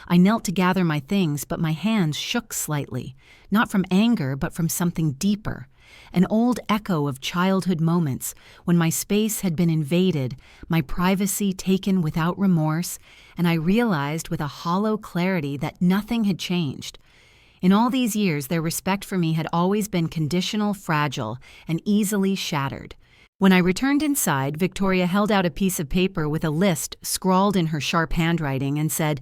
I knelt to gather my things, but my hands shook slightly, not from anger, but from something deeper, an old echo of childhood moments when my space had been invaded, my privacy taken without remorse, and I realized with a hollow clarity that nothing had changed. In all these years, their respect for me had always been conditional, fragile, and easily shattered. When I returned inside, Victoria held out a piece of paper with a list scrawled in her sharp handwriting and said,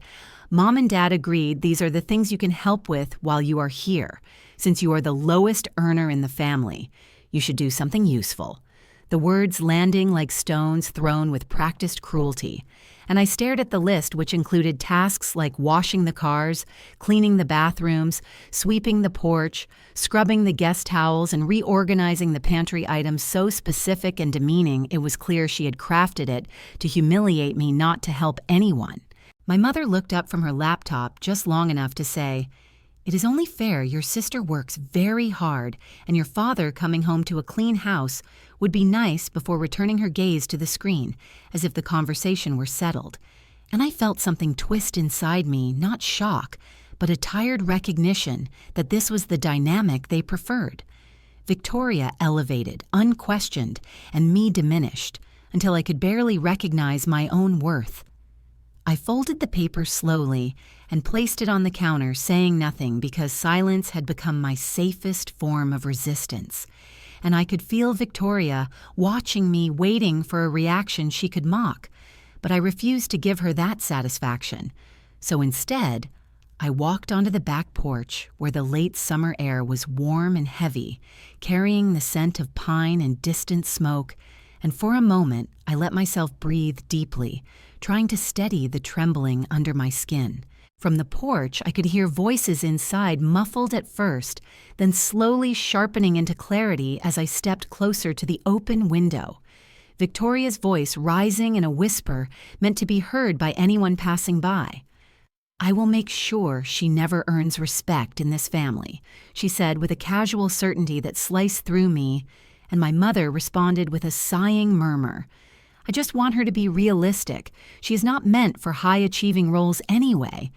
"Mom and Dad agreed these are the things you can help with while you are here. Since you are the lowest earner in the family, you should do something useful." The words landing like stones thrown with practiced cruelty. And I stared at the list, which included tasks like washing the cars, cleaning the bathrooms, sweeping the porch, scrubbing the guest towels, and reorganizing the pantry items so specific and demeaning it was clear she had crafted it to humiliate me, not to help anyone. My mother looked up from her laptop just long enough to say, "It is only fair your sister works very hard, and your father coming home to a clean house would be nice," before returning her gaze to the screen, as if the conversation were settled. And I felt something twist inside me, not shock, but a tired recognition that this was the dynamic they preferred. Victoria elevated, unquestioned, and me diminished, until I could barely recognize my own worth. I folded the paper slowly and placed it on the counter, saying nothing because silence had become my safest form of resistance. And I could feel Victoria watching me, waiting for a reaction she could mock. But I refused to give her that satisfaction. So instead, I walked onto the back porch where the late summer air was warm and heavy, carrying the scent of pine and distant smoke, and for a moment I let myself breathe deeply, trying to steady the trembling under my skin. From the porch, I could hear voices inside, muffled at first, then slowly sharpening into clarity as I stepped closer to the open window. Victoria's voice, rising in a whisper, meant to be heard by anyone passing by. "I will make sure she never earns respect in this family," she said with a casual certainty that sliced through me, and my mother responded with a sighing murmur. "I just want her to be realistic. She is not meant for high-achieving roles anyway."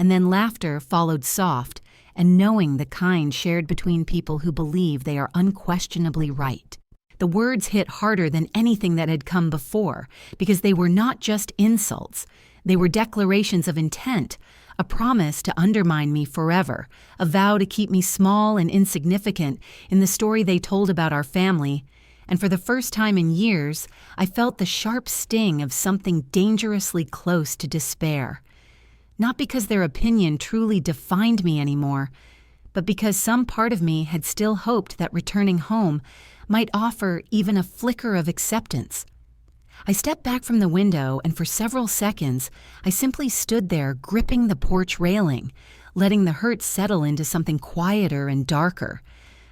And then laughter followed, soft and knowing, the kind shared between people who believe they are unquestionably right. The words hit harder than anything that had come before, because they were not just insults. They were declarations of intent, a promise to undermine me forever, a vow to keep me small and insignificant in the story they told about our family. And for the first time in years, I felt the sharp sting of something dangerously close to despair. Not because their opinion truly defined me anymore, but because some part of me had still hoped that returning home might offer even a flicker of acceptance. I stepped back from the window, and for several seconds, I simply stood there gripping the porch railing, letting the hurt settle into something quieter and darker.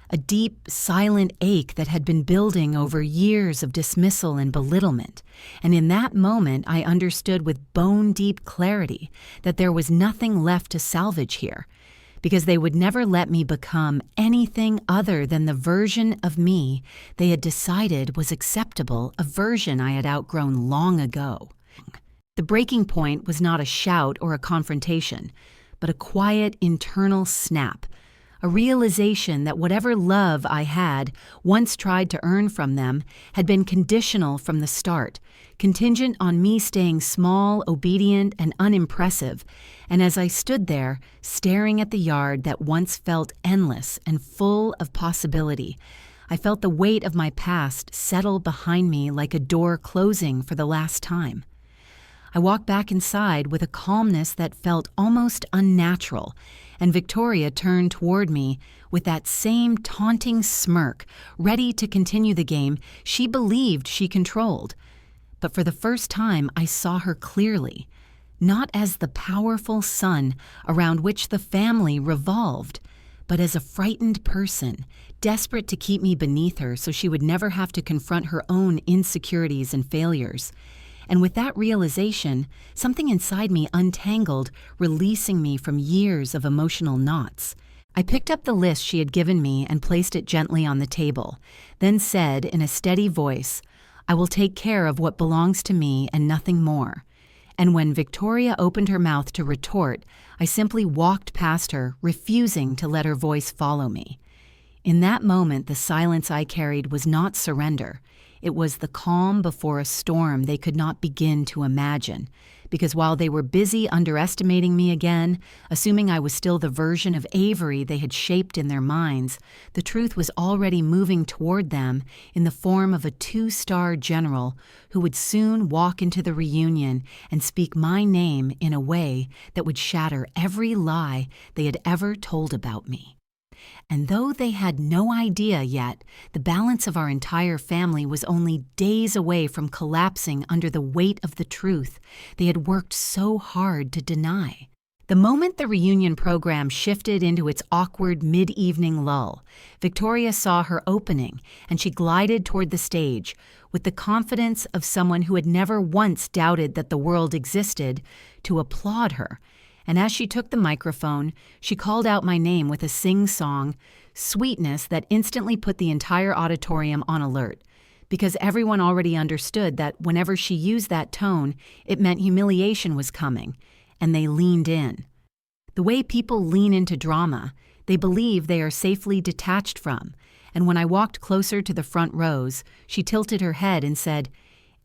A deep, silent ache that had been building over years of dismissal and belittlement, and in that moment I understood with bone-deep clarity that there was nothing left to salvage here, because they would never let me become anything other than the version of me they had decided was acceptable, a version I had outgrown long ago. The breaking point was not a shout or a confrontation, but a quiet internal snap, a realization that whatever love I had once tried to earn from them had been conditional from the start, contingent on me staying small, obedient, and unimpressive. And as I stood there, staring at the yard that once felt endless and full of possibility, I felt the weight of my past settle behind me like a door closing for the last time. I walked back inside with a calmness that felt almost unnatural, and Victoria turned toward me with that same taunting smirk, ready to continue the game she believed she controlled. But for the first time, I saw her clearly, not as the powerful son around which the family revolved, but as a frightened person, desperate to keep me beneath her so she would never have to confront her own insecurities and failures. And with that realization, something inside me untangled, releasing me from years of emotional knots. I picked up the list she had given me and placed it gently on the table, then said in a steady voice, "I will take care of what belongs to me and nothing more." And when Victoria opened her mouth to retort, I simply walked past her, refusing to let her voice follow me. In that moment, the silence I carried was not surrender. It was the calm before a storm they could not begin to imagine, because while they were busy underestimating me again, assuming I was still the version of Avery they had shaped in their minds, the truth was already moving toward them in the form of a 2-star general who would soon walk into the reunion and speak my name in a way that would shatter every lie they had ever told about me. And though they had no idea yet, the balance of our entire family was only days away from collapsing under the weight of the truth they had worked so hard to deny. The moment the reunion program shifted into its awkward mid-evening lull, Victoria saw her opening, and she glided toward the stage with the confidence of someone who had never once doubted that the world existed, to applaud her. And as she took the microphone, she called out my name with a sing-song sweetness that instantly put the entire auditorium on alert, because everyone already understood that whenever she used that tone, it meant humiliation was coming, and they leaned in. The way people lean into drama, they believe they are safely detached from, and when I walked closer to the front rows, she tilted her head and said,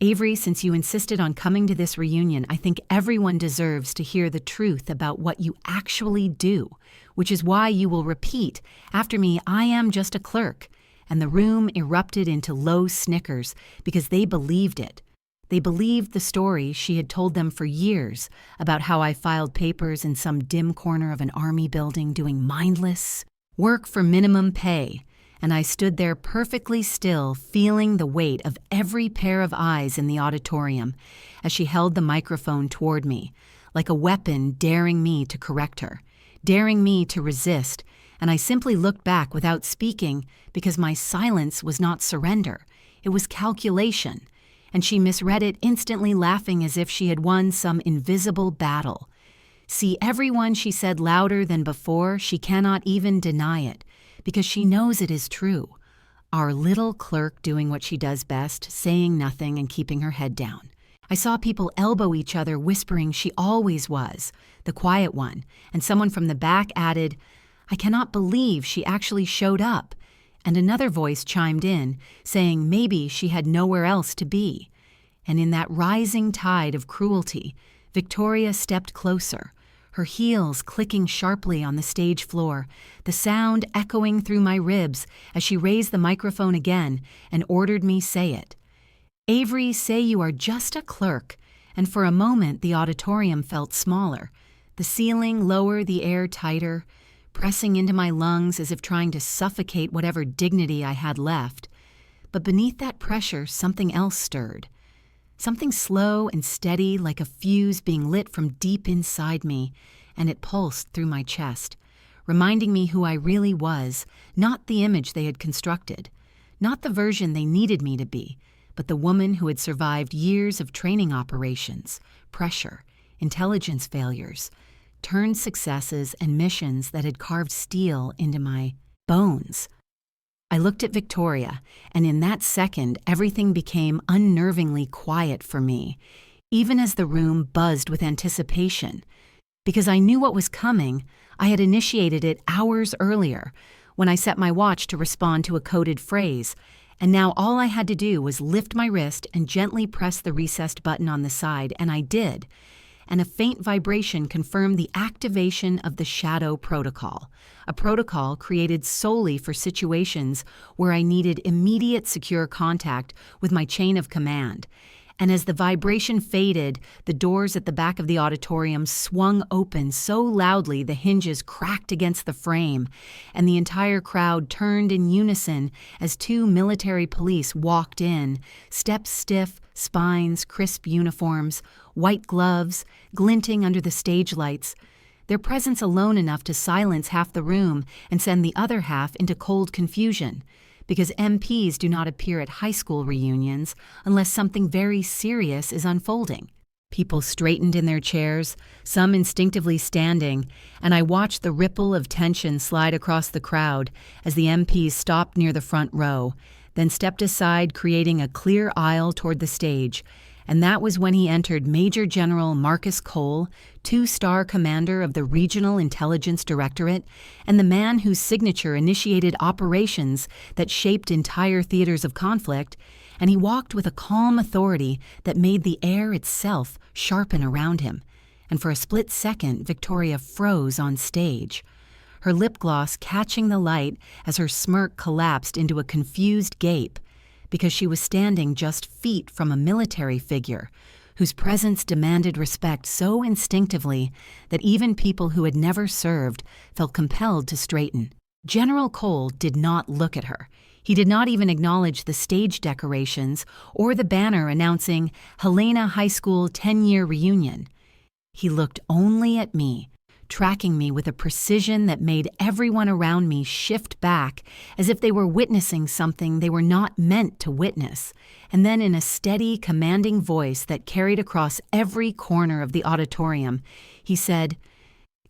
"Avery, since you insisted on coming to this reunion, I think everyone deserves to hear the truth about what you actually do, which is why you will repeat after me, 'I am just a clerk.'" And the room erupted into low snickers because they believed it. They believed the story she had told them for years about how I filed papers in some dim corner of an army building doing mindless work for minimum pay. And I stood there perfectly still, feeling the weight of every pair of eyes in the auditorium as she held the microphone toward me, like a weapon daring me to correct her, daring me to resist, and I simply looked back without speaking because my silence was not surrender, it was calculation, and she misread it, instantly laughing as if she had won some invisible battle. "See, everyone," she said louder than before, "she cannot even deny it, because she knows it is true. Our little clerk doing what she does best, saying nothing and keeping her head down." I saw people elbow each other, whispering she always was, the quiet one, and someone from the back added, "I cannot believe she actually showed up." And another voice chimed in, saying maybe she had nowhere else to be. And in that rising tide of cruelty, Victoria stepped closer, her heels clicking sharply on the stage floor, the sound echoing through my ribs as she raised the microphone again and ordered me say it. "Avery, say you are just a clerk." And for a moment the auditorium felt smaller, the ceiling lower, the air tighter. pressing into my lungs as if trying to suffocate whatever dignity I had left. But beneath that pressure, something else stirred. Something slow and steady, like a fuse being lit from deep inside me, and it pulsed through my chest, reminding me who I really was, not the image they had constructed, not the version they needed me to be, but the woman who had survived years of training operations, pressure, intelligence failures, turned successes and missions that had carved steel into my bones. I looked at Victoria, and in that second, everything became unnervingly quiet for me, even as the room buzzed with anticipation. Because I knew what was coming, I had initiated it hours earlier, when I set my watch to respond to a coded phrase, and now all I had to do was lift my wrist and gently press the recessed button on the side, and I did. And a faint vibration confirmed the activation of the Shadow Protocol, a protocol created solely for situations where I needed immediate secure contact with my chain of command. And as the vibration faded, the doors at the back of the auditorium swung open so loudly the hinges cracked against the frame, and the entire crowd turned in unison as two military police walked in, steps stiff, spines, crisp uniforms, white gloves, glinting under the stage lights, their presence alone enough to silence half the room and send the other half into cold confusion, because MPs do not appear at high school reunions unless something very serious is unfolding. People straightened in their chairs, some instinctively standing, and I watched the ripple of tension slide across the crowd as the MPs stopped near the front row, then stepped aside, creating a clear aisle toward the stage. And that was when he entered Major General Marcus Cole, two-star commander of the Regional Intelligence Directorate, and the man whose signature initiated operations that shaped entire theaters of conflict, and he walked with a calm authority that made the air itself sharpen around him. And for a split second, Victoria froze on stage, her lip gloss catching the light as her smirk collapsed into a confused gape, because she was standing just feet from a military figure whose presence demanded respect so instinctively that even people who had never served felt compelled to straighten. General Cole did not look at her. He did not even acknowledge the stage decorations or the banner announcing Helena High School 10-year reunion. He looked only at me, tracking me with a precision that made everyone around me shift back as if they were witnessing something they were not meant to witness, and then in a steady, commanding voice that carried across every corner of the auditorium, he said,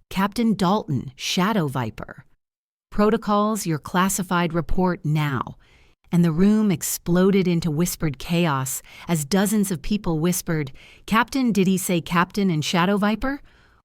"Captain Dalton, Shadow Viper. Protocols, your classified report now." And the room exploded into whispered chaos as dozens of people whispered, "Captain, did he say Captain and Shadow Viper?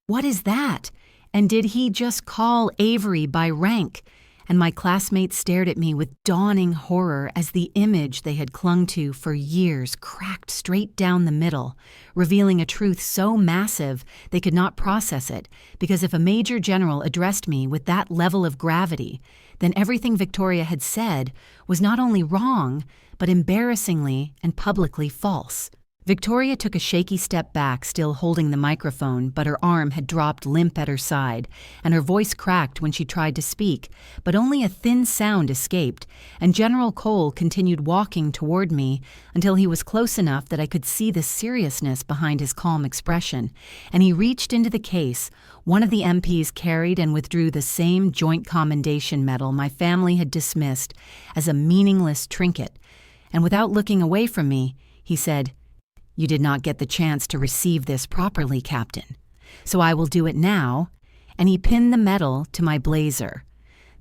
What is that? And did he just call Avery by rank?" And my classmates stared at me with dawning horror as the image they had clung to for years cracked straight down the middle, revealing a truth so massive they could not process it, because if a major general addressed me with that level of gravity, then everything Victoria had said was not only wrong, but embarrassingly and publicly false. Victoria took a shaky step back, still holding the microphone, but her arm had dropped limp at her side, and her voice cracked when she tried to speak, but only a thin sound escaped, and General Cole continued walking toward me until he was close enough that I could see the seriousness behind his calm expression, and he reached into the case. One of the MPs carried and withdrew the same Joint Commendation Medal my family had dismissed as a meaningless trinket, and without looking away from me, he said, "You did not get the chance to receive this properly, Captain. So I will do it now," and he pinned the medal to my blazer.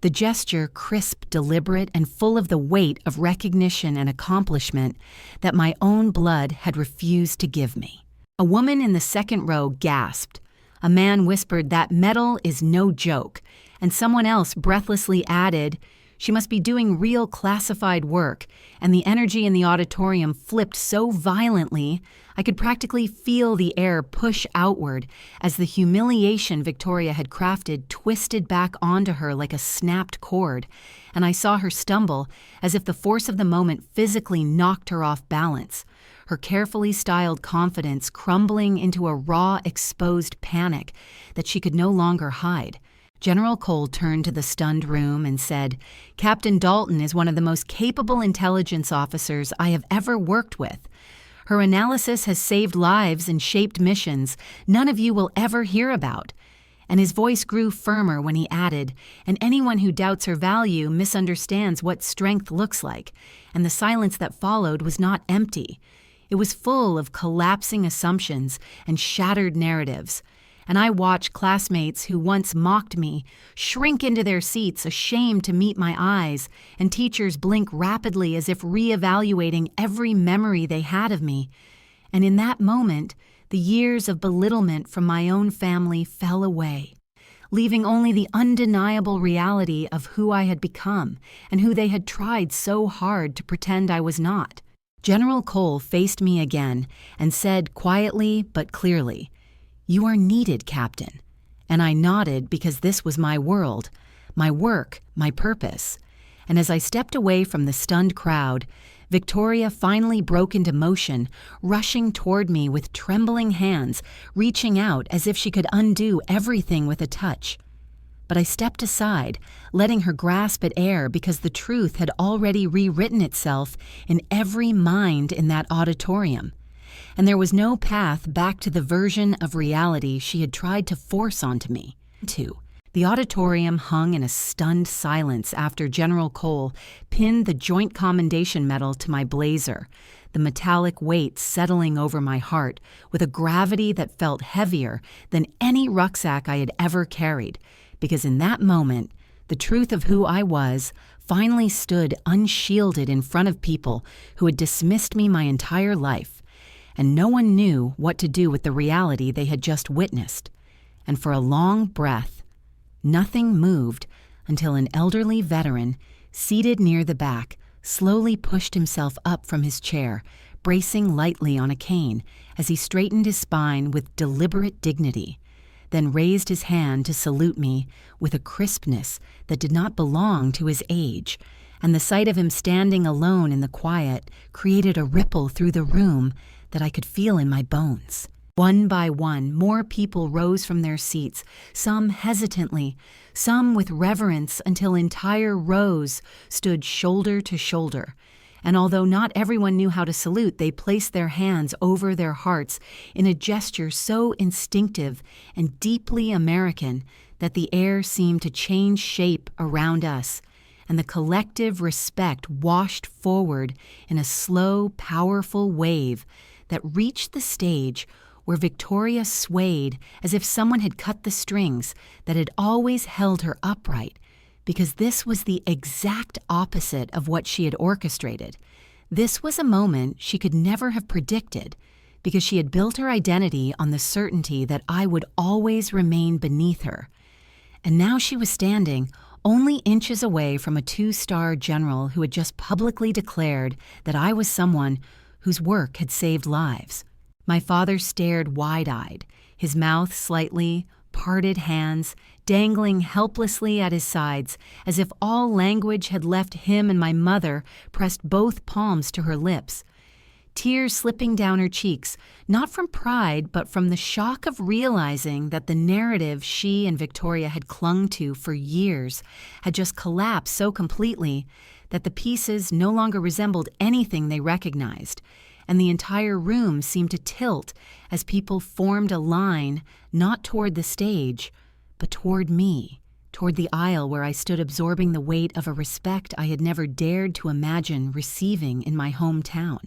The gesture crisp, deliberate, and full of the weight of recognition and accomplishment that my own blood had refused to give me. A woman in the second row gasped. A man whispered, "That medal is no joke," and someone else breathlessly added, "She must be doing real classified work," and the energy in the auditorium flipped so violently I could practically feel the air push outward as the humiliation Victoria had crafted twisted back onto her like a snapped cord, and I saw her stumble as if the force of the moment physically knocked her off balance, her carefully styled confidence crumbling into a raw, exposed panic that she could no longer hide. General Cole turned to the stunned room and said, "Captain Dalton is one of the most capable intelligence officers I have ever worked with. Her analysis has saved lives and shaped missions none of you will ever hear about." And his voice grew firmer when he added, "And anyone who doubts her value misunderstands what strength looks like." And the silence that followed was not empty. It was full of collapsing assumptions and shattered narratives. And I watched classmates who once mocked me shrink into their seats, ashamed to meet my eyes, and teachers blink rapidly as if reevaluating every memory they had of me. And in that moment, the years of belittlement from my own family fell away, leaving only the undeniable reality of who I had become and who they had tried so hard to pretend I was not. General Cole faced me again and said quietly but clearly, "You are needed, Captain." And I nodded because this was my world, my work, my purpose. And as I stepped away from the stunned crowd, Victoria finally broke into motion, rushing toward me with trembling hands, reaching out as if she could undo everything with a touch. But I stepped aside, letting her grasp at air because the truth had already rewritten itself in every mind in that auditorium. And there was no path back to the version of reality she had tried to force onto me. The auditorium hung in a stunned silence after General Cole pinned the Joint Commendation Medal to my blazer, the metallic weight settling over my heart with a gravity that felt heavier than any rucksack I had ever carried, because in that moment, the truth of who I was finally stood unshielded in front of people who had dismissed me my entire life, and no one knew what to do with the reality they had just witnessed. And for a long breath, nothing moved until an elderly veteran, seated near the back, slowly pushed himself up from his chair, bracing lightly on a cane as he straightened his spine with deliberate dignity, then raised his hand to salute me with a crispness that did not belong to his age, and the sight of him standing alone in the quiet created a ripple through the room that I could feel in my bones. One by one, more people rose from their seats, some hesitantly, some with reverence, until entire rows stood shoulder to shoulder. And although not everyone knew how to salute, they placed their hands over their hearts in a gesture so instinctive and deeply American that the air seemed to change shape around us, and the collective respect washed forward in a slow, powerful wave that reached the stage where Victoria swayed as if someone had cut the strings that had always held her upright, because this was the exact opposite of what she had orchestrated. This was a moment she could never have predicted, because she had built her identity on the certainty that I would always remain beneath her. And now she was standing only inches away from a 2-star general who had just publicly declared that I was someone whose work had saved lives. My father stared wide-eyed, his mouth slightly, parted hands dangling helplessly at his sides, as if all language had left him, and my mother pressed both palms to her lips, tears slipping down her cheeks, not from pride, but from the shock of realizing that the narrative she and Victoria had clung to for years had just collapsed so completely that the pieces no longer resembled anything they recognized, and the entire room seemed to tilt as people formed a line not toward the stage, but toward me, toward the aisle where I stood absorbing the weight of a respect I had never dared to imagine receiving in my hometown.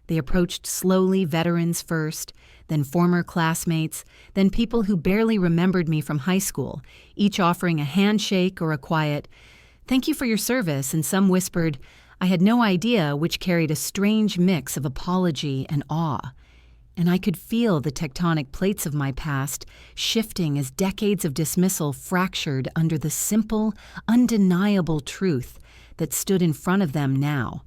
They approached slowly, veterans first, then former classmates, then people who barely remembered me from high school, each offering a handshake or a quiet, "Thank you for your service," and some whispered, "I had no idea," which carried a strange mix of apology and awe. And I could feel the tectonic plates of my past shifting as decades of dismissal fractured under the simple, undeniable truth that stood in front of them now.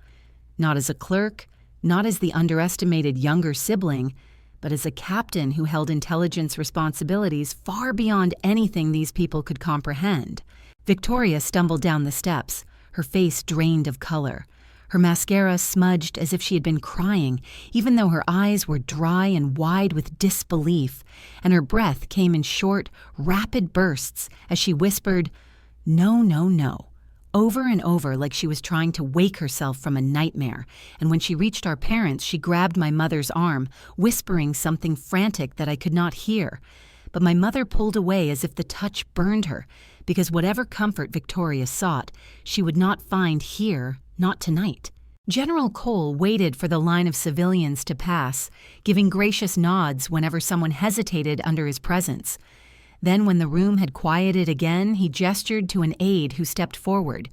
Not as a clerk, not as the underestimated younger sibling, but as a captain who held intelligence responsibilities far beyond anything these people could comprehend. Victoria stumbled down the steps, her face drained of color. Her mascara smudged as if she had been crying, even though her eyes were dry and wide with disbelief, and her breath came in short, rapid bursts as she whispered, "No, no, no," over and over like she was trying to wake herself from a nightmare, and when she reached our parents, she grabbed my mother's arm, whispering something frantic that I could not hear. But my mother pulled away as if the touch burned her, because whatever comfort Victoria sought, she would not find here, not tonight. General Cole waited for the line of civilians to pass, giving gracious nods whenever someone hesitated under his presence. Then, when the room had quieted again, he gestured to an aide who stepped forward,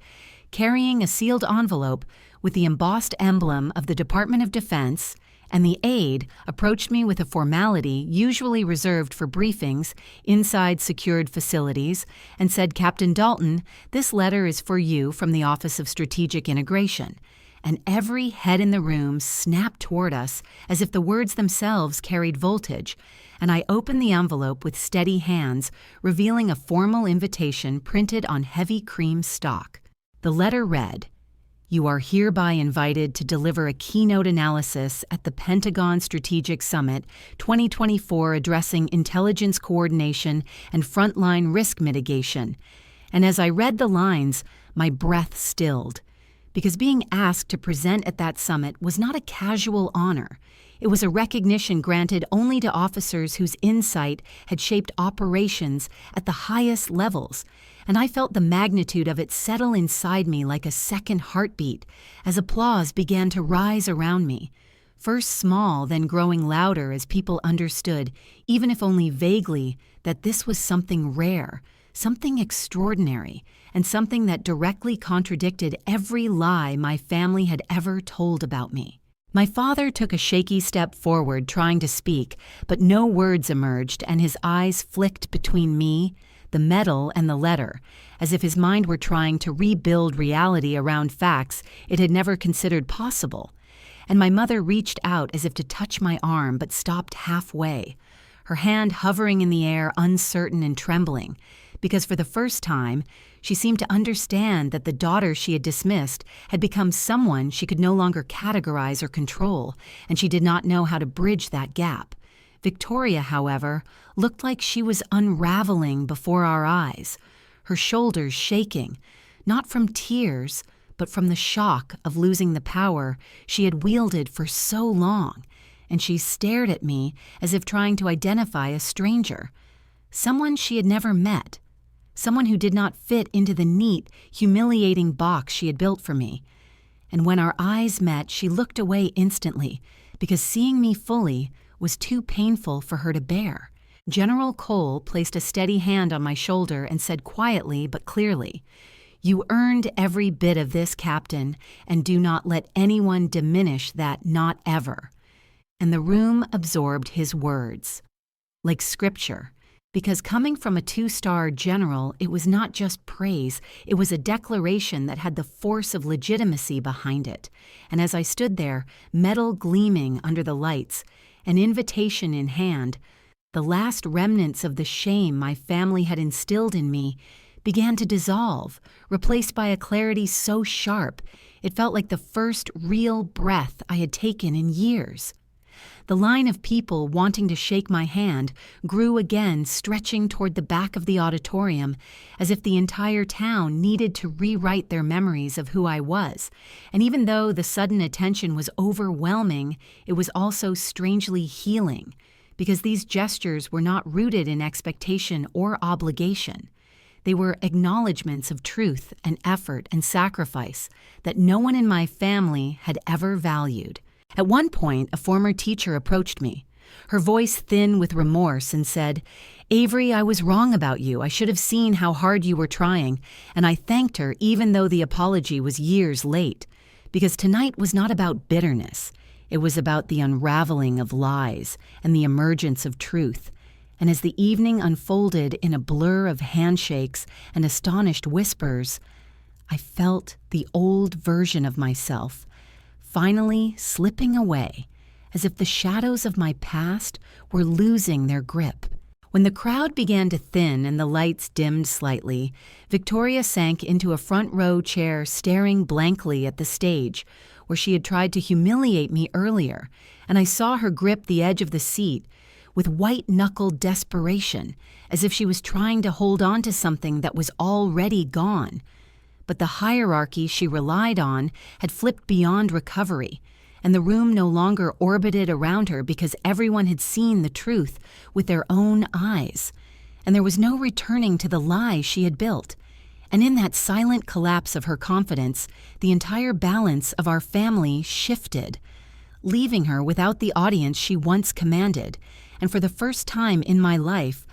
carrying a sealed envelope with the embossed emblem of the Department of Defense, and the aide approached me with a formality usually reserved for briefings inside secured facilities and said, "Captain Dalton, this letter is for you from the Office of Strategic Integration." And every head in the room snapped toward us as if the words themselves carried voltage, and I opened the envelope with steady hands, revealing a formal invitation printed on heavy cream stock. The letter read, "You are hereby invited to deliver a keynote analysis at the Pentagon Strategic Summit 2024 addressing intelligence coordination and frontline risk mitigation." And as I read the lines, my breath stilled, because being asked to present at that summit was not a casual honor. It was a recognition granted only to officers whose insight had shaped operations at the highest levels, and I felt the magnitude of it settle inside me like a second heartbeat as applause began to rise around me, first small, then growing louder as people understood, even if only vaguely, that this was something rare, something extraordinary, and something that directly contradicted every lie my family had ever told about me. My father took a shaky step forward, trying to speak, but no words emerged, and his eyes flicked between me, the medal, and the letter, as if his mind were trying to rebuild reality around facts it had never considered possible. And my mother reached out as if to touch my arm, but stopped halfway, her hand hovering in the air, uncertain and trembling, because for the first time, she seemed to understand that the daughter she had dismissed had become someone she could no longer categorize or control, and she did not know how to bridge that gap. Victoria, however, looked like she was unraveling before our eyes, her shoulders shaking, not from tears, but from the shock of losing the power she had wielded for so long, and she stared at me as if trying to identify a stranger, someone she had never met, someone who did not fit into the neat, humiliating box she had built for me. And when our eyes met, she looked away instantly, because seeing me fully was too painful for her to bear. General Cole placed a steady hand on my shoulder and said quietly but clearly, "You earned every bit of this, Captain, and do not let anyone diminish that, not ever." And the room absorbed his words, like scripture, because coming from a 2-star general, it was not just praise, it was a declaration that had the force of legitimacy behind it. And as I stood there, metal gleaming under the lights, an invitation in hand, the last remnants of the shame my family had instilled in me began to dissolve, replaced by a clarity so sharp it felt like the first real breath I had taken in years. The line of people wanting to shake my hand grew again, stretching toward the back of the auditorium, as if the entire town needed to rewrite their memories of who I was. And even though the sudden attention was overwhelming, it was also strangely healing, because these gestures were not rooted in expectation or obligation. They were acknowledgments of truth and effort and sacrifice that no one in my family had ever valued. At one point, a former teacher approached me, her voice thin with remorse, and said, "Avery, I was wrong about you. I should have seen how hard you were trying." And I thanked her even though the apology was years late, because tonight was not about bitterness. It was about the unraveling of lies and the emergence of truth. And as the evening unfolded in a blur of handshakes and astonished whispers, I felt the old version of myself finally slipping away, as if the shadows of my past were losing their grip. When the crowd began to thin and the lights dimmed slightly, Victoria sank into a front row chair, staring blankly at the stage, where she had tried to humiliate me earlier, and I saw her grip the edge of the seat with white-knuckled desperation, as if she was trying to hold on to something that was already gone. But the hierarchy she relied on had flipped beyond recovery, and the room no longer orbited around her because everyone had seen the truth with their own eyes, and there was no returning to the lie she had built. And in that silent collapse of her confidence, the entire balance of our family shifted, leaving her without the audience she once commanded. And for the first time in my life,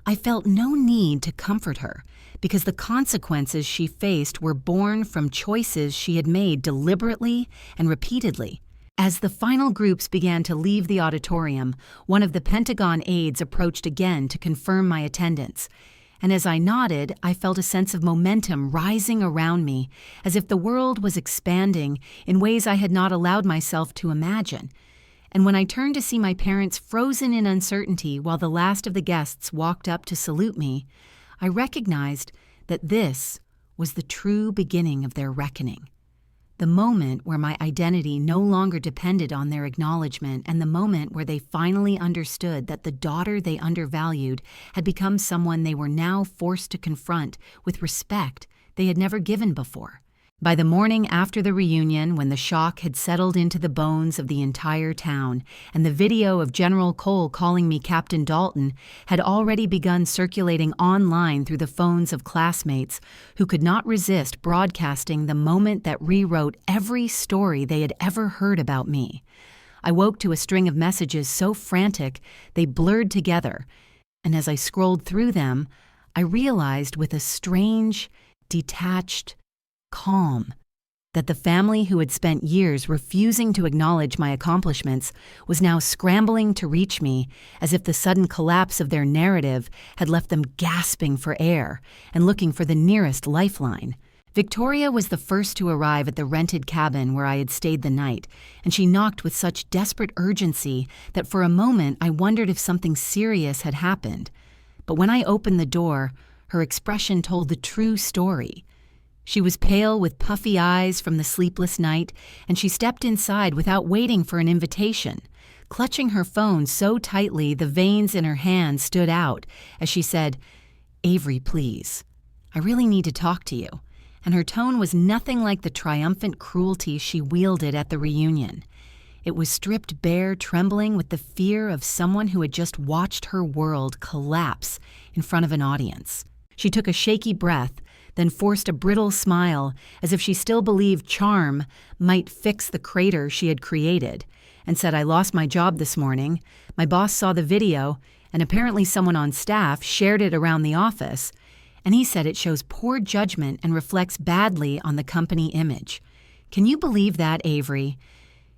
I felt no need to comfort her, because the consequences she faced were born from choices she had made deliberately and repeatedly. As the final groups began to leave the auditorium, one of the Pentagon aides approached again to confirm my attendance. And as I nodded, I felt a sense of momentum rising around me, as if the world was expanding in ways I had not allowed myself to imagine. And when I turned to see my parents frozen in uncertainty while the last of the guests walked up to salute me, I recognized that this was the true beginning of their reckoning. The moment where my identity no longer depended on their acknowledgement, and the moment where they finally understood that the daughter they undervalued had become someone they were now forced to confront with respect they had never given before. By the morning after the reunion, when the shock had settled into the bones of the entire town, and the video of General Cole calling me Captain Dalton had already begun circulating online through the phones of classmates who could not resist broadcasting the moment that rewrote every story they had ever heard about me, I woke to a string of messages so frantic they blurred together, and as I scrolled through them, I realized with a strange, detached calm that the family who had spent years refusing to acknowledge my accomplishments was now scrambling to reach me, as if the sudden collapse of their narrative had left them gasping for air and looking for the nearest lifeline. Victoria was the first to arrive at the rented cabin where I had stayed the night, and she knocked with such desperate urgency that for a moment I wondered if something serious had happened. But when I opened the door, her expression told the true story. She was pale with puffy eyes from the sleepless night, and she stepped inside without waiting for an invitation, clutching her phone so tightly the veins in her hand stood out as she said, "Avery, please. I really need to talk to you." And her tone was nothing like the triumphant cruelty she wielded at the reunion. It was stripped bare, trembling with the fear of someone who had just watched her world collapse in front of an audience. She took a shaky breath, then forced a brittle smile as if she still believed charm might fix the crater she had created, and said, "I lost my job this morning. My boss saw the video, and apparently someone on staff shared it around the office, and he said it shows poor judgment and reflects badly on the company image. Can you believe that, Avery?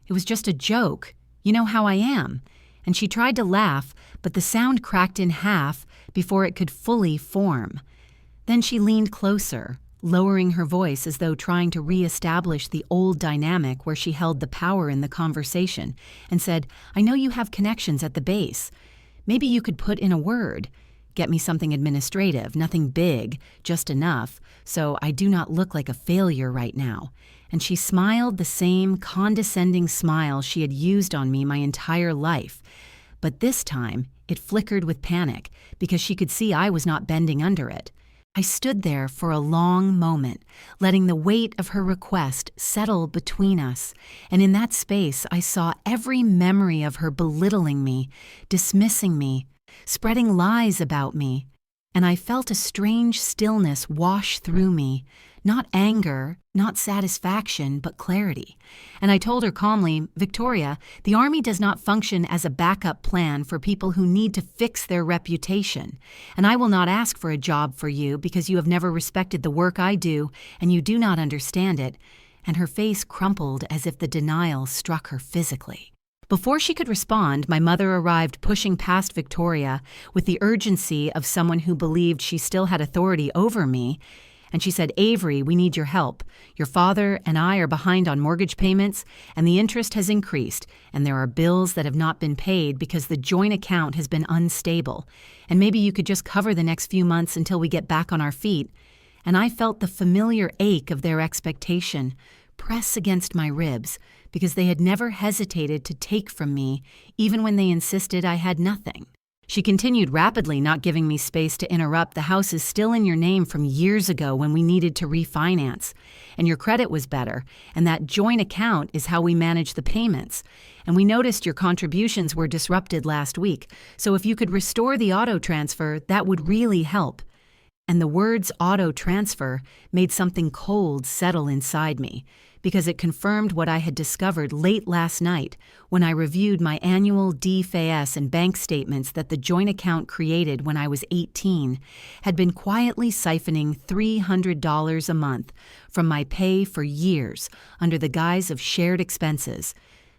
It was just a joke. You know how I am." And she tried to laugh, but the sound cracked in half before it could fully form. Then she leaned closer, lowering her voice as though trying to re-establish the old dynamic where she held the power in the conversation, and said, "I know you have connections at the base. Maybe you could put in a word. Get me something administrative, nothing big, just enough, so I do not look like a failure right now." And she smiled the same condescending smile she had used on me my entire life. But this time, it flickered with panic, because she could see I was not bending under it. I stood there for a long moment, letting the weight of her request settle between us, and in that space I saw every memory of her belittling me, dismissing me, spreading lies about me, and I felt a strange stillness wash through me, not anger, not satisfaction, but clarity. And I told her calmly, "Victoria, the Army does not function as a backup plan for people who need to fix their reputation, and I will not ask for a job for you because you have never respected the work I do and you do not understand it." And her face crumpled as if the denial struck her physically. Before she could respond, my mother arrived pushing past Victoria with the urgency of someone who believed she still had authority over me, and she said, "Avery, we need your help. Your father and I are behind on mortgage payments, and the interest has increased, and there are bills that have not been paid because the joint account has been unstable, and maybe you could just cover the next few months until we get back on our feet." And I felt the familiar ache of their expectation, press against my ribs because they had never hesitated to take from me, even when they insisted I had nothing. She continued rapidly, not giving me space to interrupt. The house is still in your name from years ago when we needed to refinance, and your credit was better, and that joint account is how we manage the payments. And we noticed your contributions were disrupted last week, so if you could restore the auto transfer, that would really help. And the words auto transfer made something cold settle inside me, because it confirmed what I had discovered late last night when I reviewed my annual DFAS and bank statements that the joint account created when I was 18 had been quietly siphoning $300 a month from my pay for years under the guise of shared expenses.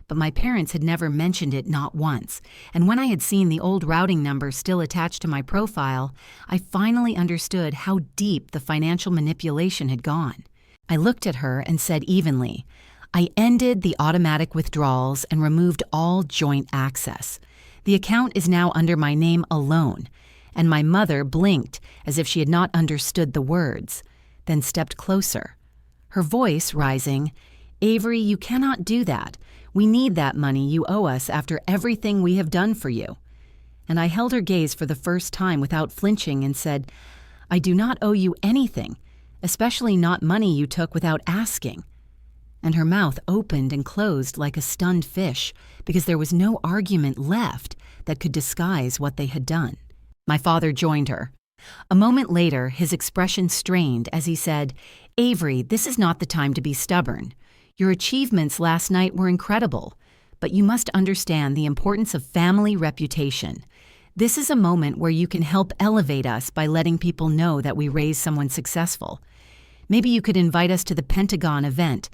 But my parents had never mentioned it, not once, and when I had seen the old routing number still attached to my profile, I finally understood how deep the financial manipulation had gone. I looked at her and said evenly, I ended the automatic withdrawals and removed all joint access. The account is now under my name alone, and my mother blinked as if she had not understood the words, then stepped closer. Her voice rising, Avery, you cannot do that. We need that money you owe us after everything we have done for you. And I held her gaze for the first time without flinching and said, I do not owe you anything, especially not money you took without asking. And her mouth opened and closed like a stunned fish because there was no argument left that could disguise what they had done. My father joined her. A moment later, his expression strained as he said, Avery, this is not the time to be stubborn. Your achievements last night were incredible, but you must understand the importance of family reputation. This is a moment where you can help elevate us by letting people know that we raised someone successful. Maybe you could invite us to the Pentagon event.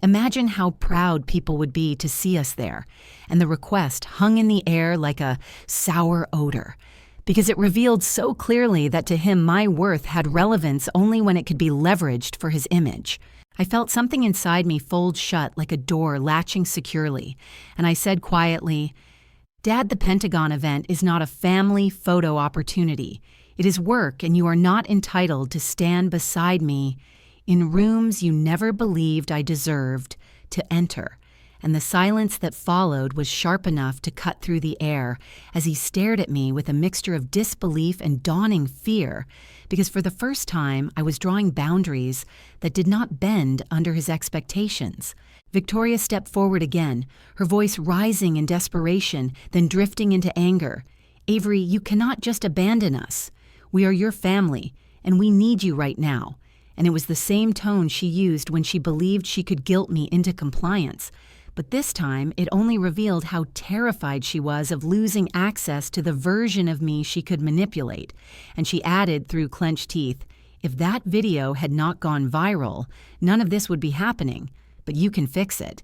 Imagine how proud people would be to see us there, and the request hung in the air like a sour odor, because it revealed so clearly that to him my worth had relevance only when it could be leveraged for his image. I felt something inside me fold shut like a door latching securely, and I said quietly, Dad, the Pentagon event is not a family photo opportunity. It is work, and you are not entitled to stand beside me in rooms you never believed I deserved to enter. And the silence that followed was sharp enough to cut through the air as he stared at me with a mixture of disbelief and dawning fear, because for the first time I was drawing boundaries that did not bend under his expectations. Victoria stepped forward again, her voice rising in desperation, then drifting into anger. Avery, you cannot just abandon us. We are your family, and we need you right now. And it was the same tone she used when she believed she could guilt me into compliance. But this time, it only revealed how terrified she was of losing access to the version of me she could manipulate. And she added through clenched teeth, if that video had not gone viral, none of this would be happening. But you can fix it.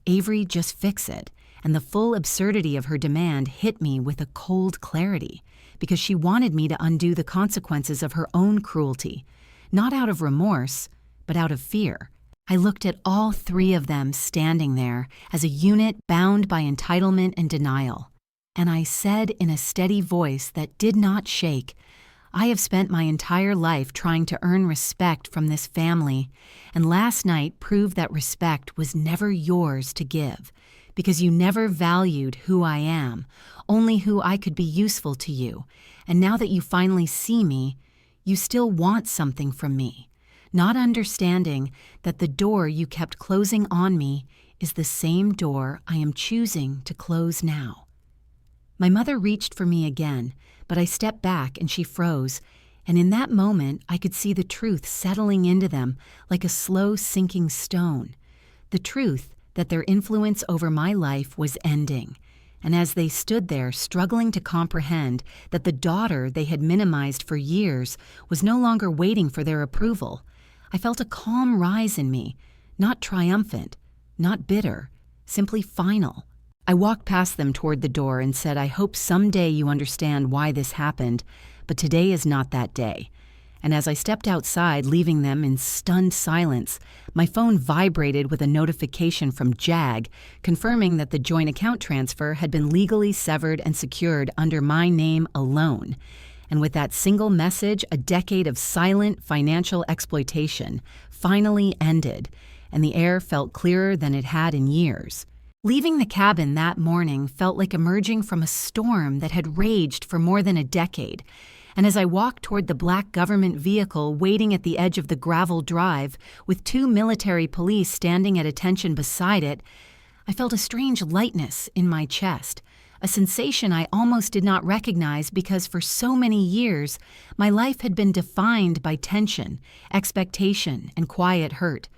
Avery, just fix it. And the full absurdity of her demand hit me with a cold clarity, because she wanted me to undo the consequences of her own cruelty, not out of remorse, but out of fear. I looked at all three of them standing there as a unit bound by entitlement and denial. And I said in a steady voice that did not shake, I have spent my entire life trying to earn respect from this family, and last night proved that respect was never yours to give, because you never valued who I am, only who I could be useful to you. And now that you finally see me, you still want something from me, not understanding that the door you kept closing on me is the same door I am choosing to close now. My mother reached for me again, but I stepped back and she froze, and in that moment I could see the truth settling into them like a slow sinking stone. The truth that their influence over my life was ending. And as they stood there struggling to comprehend that the daughter they had minimized for years was no longer waiting for their approval, I felt a calm rise in me, not triumphant, not bitter, simply final. I walked past them toward the door and said, I hope someday you understand why this happened, but today is not that day. And as I stepped outside, leaving them in stunned silence, my phone vibrated with a notification from JAG confirming that the joint account transfer had been legally severed and secured under my name alone. And with that single message, a decade of silent financial exploitation finally ended, and the air felt clearer than it had in years. Leaving the cabin that morning felt like emerging from a storm that had raged for more than a decade, and as I walked toward the black government vehicle waiting at the edge of the gravel drive with 2 military police standing at attention beside it, I felt a strange lightness in my chest, a sensation I almost did not recognize because for so many years my life had been defined by tension, expectation, and quiet hurt.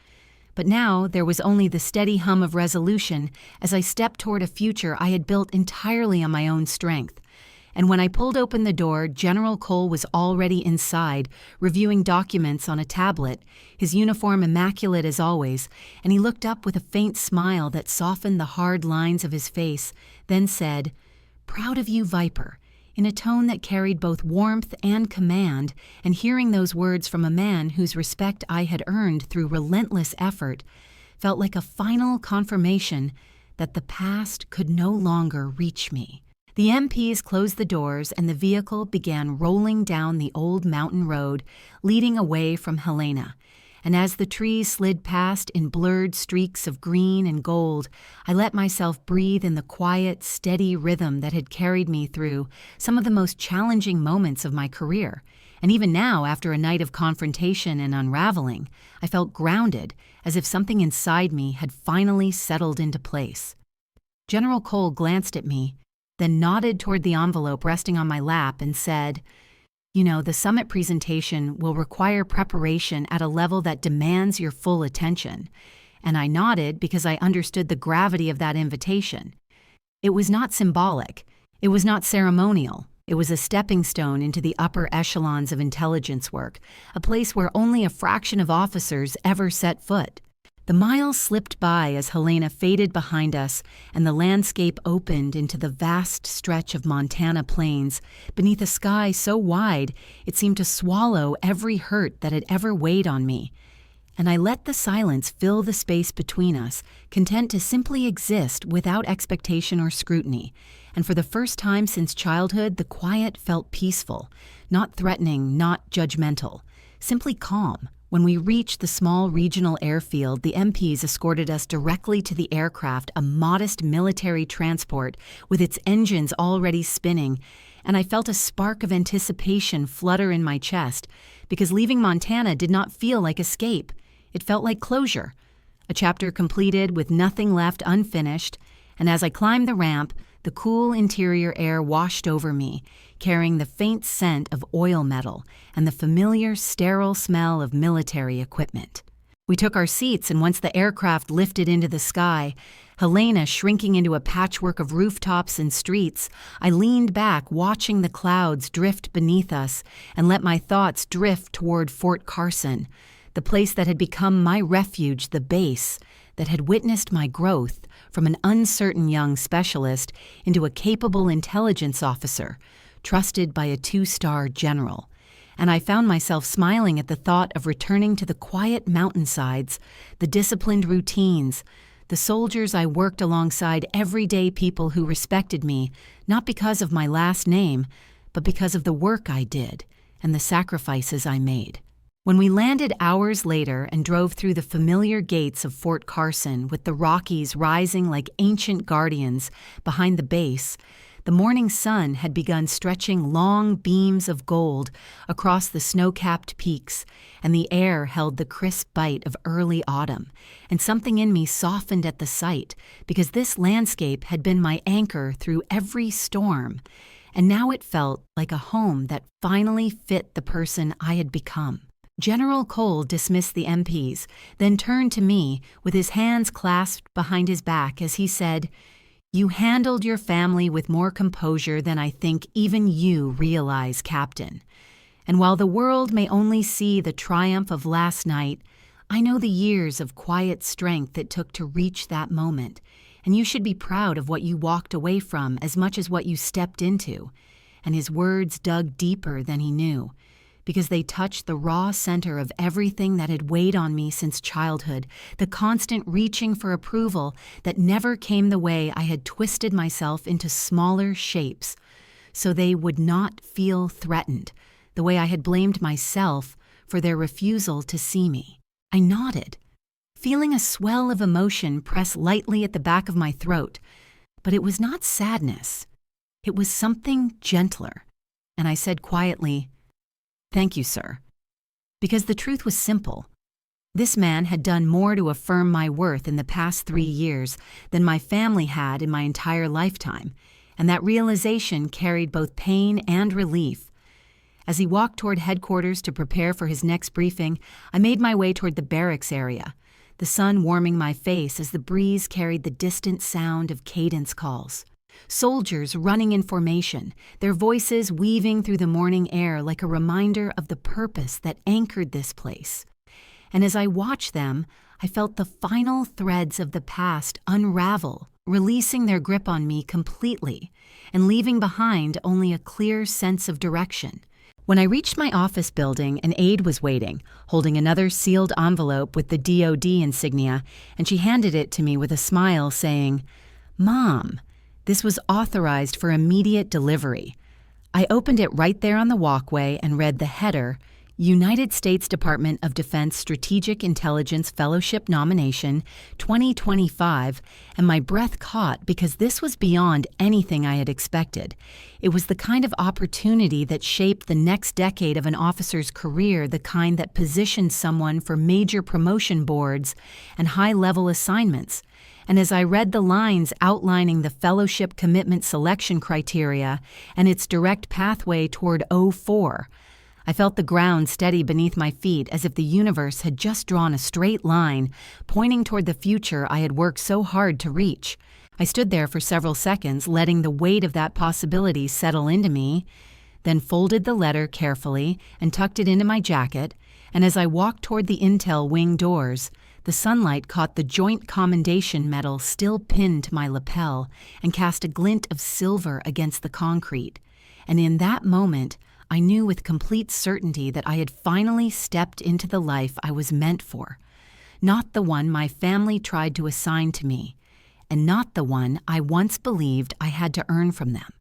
But now there was only the steady hum of resolution as I stepped toward a future I had built entirely on my own strength. And when I pulled open the door, General Cole was already inside, reviewing documents on a tablet, his uniform immaculate as always, and he looked up with a faint smile that softened the hard lines of his face, then said, "Proud of you, Viper," in a tone that carried both warmth and command, and hearing those words from a man whose respect I had earned through relentless effort felt like a final confirmation that the past could no longer reach me. The MPs closed the doors and the vehicle began rolling down the old mountain road, leading away from Helena. And as the trees slid past in blurred streaks of green and gold, I let myself breathe in the quiet, steady rhythm that had carried me through some of the most challenging moments of my career. And even now, after a night of confrontation and unraveling, I felt grounded, as if something inside me had finally settled into place. General Cole glanced at me, then nodded toward the envelope resting on my lap and said, "You know, the summit presentation will require preparation at a level that demands your full attention." And I nodded because I understood the gravity of that invitation. It was not symbolic. It was not ceremonial. It was a stepping stone into the upper echelons of intelligence work, a place where only a fraction of officers ever set foot. The miles slipped by as Helena faded behind us and the landscape opened into the vast stretch of Montana plains beneath a sky so wide it seemed to swallow every hurt that had ever weighed on me. And I let the silence fill the space between us, content to simply exist without expectation or scrutiny. And for the first time since childhood, the quiet felt peaceful, not threatening, not judgmental, simply calm. When we reached the small regional airfield, the MPs escorted us directly to the aircraft, a modest military transport with its engines already spinning, and I felt a spark of anticipation flutter in my chest, because leaving Montana did not feel like escape. It felt like closure, a chapter completed with nothing left unfinished, and as I climbed the ramp, the cool interior air washed over me, carrying the faint scent of oil metal and the familiar sterile smell of military equipment. We took our seats, and once the aircraft lifted into the sky, Helena shrinking into a patchwork of rooftops and streets, I leaned back watching the clouds drift beneath us and let my thoughts drift toward Fort Carson, the place that had become my refuge, the base that had witnessed my growth from an uncertain young specialist into a capable intelligence officer, trusted by a 2-star general. And I found myself smiling at the thought of returning to the quiet mountainsides, the disciplined routines, the soldiers I worked alongside, everyday people who respected me, not because of my last name, but because of the work I did and the sacrifices I made. When we landed hours later and drove through the familiar gates of Fort Carson with the Rockies rising like ancient guardians behind the base, the morning sun had begun stretching long beams of gold across the snow-capped peaks, and the air held the crisp bite of early autumn, and something in me softened at the sight, because this landscape had been my anchor through every storm, and now it felt like a home that finally fit the person I had become. General Cole dismissed the MPs, then turned to me with his hands clasped behind his back as he said, "You handled your family with more composure than I think even you realize, Captain. And while the world may only see the triumph of last night, I know the years of quiet strength it took to reach that moment, and you should be proud of what you walked away from as much as what you stepped into." And his words dug deeper than he knew, because they touched the raw center of everything that had weighed on me since childhood, the constant reaching for approval that never came the way I had twisted myself into smaller shapes, so they would not feel threatened, the way I had blamed myself for their refusal to see me. I nodded. feeling a swell of emotion press lightly at the back of my throat. But it was not sadness. It was something gentler. And I said quietly, "Thank you, sir." Because the truth was simple. This man had done more to affirm my worth in the past 3 years than my family had in my entire lifetime, and that realization carried both pain and relief. As he walked toward headquarters to prepare for his next briefing, I made my way toward the barracks area, the sun warming my face as the breeze carried the distant sound of cadence calls. Soldiers running in formation, their voices weaving through the morning air like a reminder of the purpose that anchored this place. And as I watched them, I felt the final threads of the past unravel, releasing their grip on me completely, and leaving behind only a clear sense of direction. When I reached my office building, an aide was waiting, holding another sealed envelope with the DoD insignia, and she handed it to me with a smile, saying, "Mom, this was authorized for immediate delivery." I opened it right there on the walkway and read the header, United States Department of Defense Strategic Intelligence Fellowship Nomination 2025, and my breath caught because this was beyond anything I had expected. It was the kind of opportunity that shaped the next decade of an officer's career, the kind that positioned someone for major promotion boards and high-level assignments. And as I read the lines outlining the fellowship commitment selection criteria and its direct pathway toward O4, I felt the ground steady beneath my feet as if the universe had just drawn a straight line, pointing toward the future I had worked so hard to reach. I stood there for several seconds, letting the weight of that possibility settle into me, then folded the letter carefully and tucked it into my jacket, and as I walked toward the intel wing doors, the sunlight caught the Joint Commendation Medal still pinned to my lapel and cast a glint of silver against the concrete. And in that moment, I knew with complete certainty that I had finally stepped into the life I was meant for, not the one my family tried to assign to me, and not the one I once believed I had to earn from them.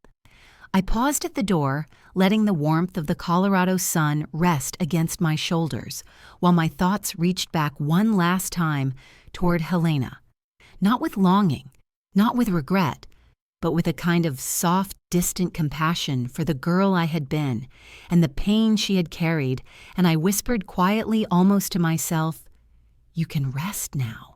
I paused at the door, letting the warmth of the Colorado sun rest against my shoulders, while my thoughts reached back one last time toward Helena, not with longing, not with regret, but with a kind of soft, distant compassion for the girl I had been and the pain she had carried, and I whispered quietly, almost to myself, "You can rest now,"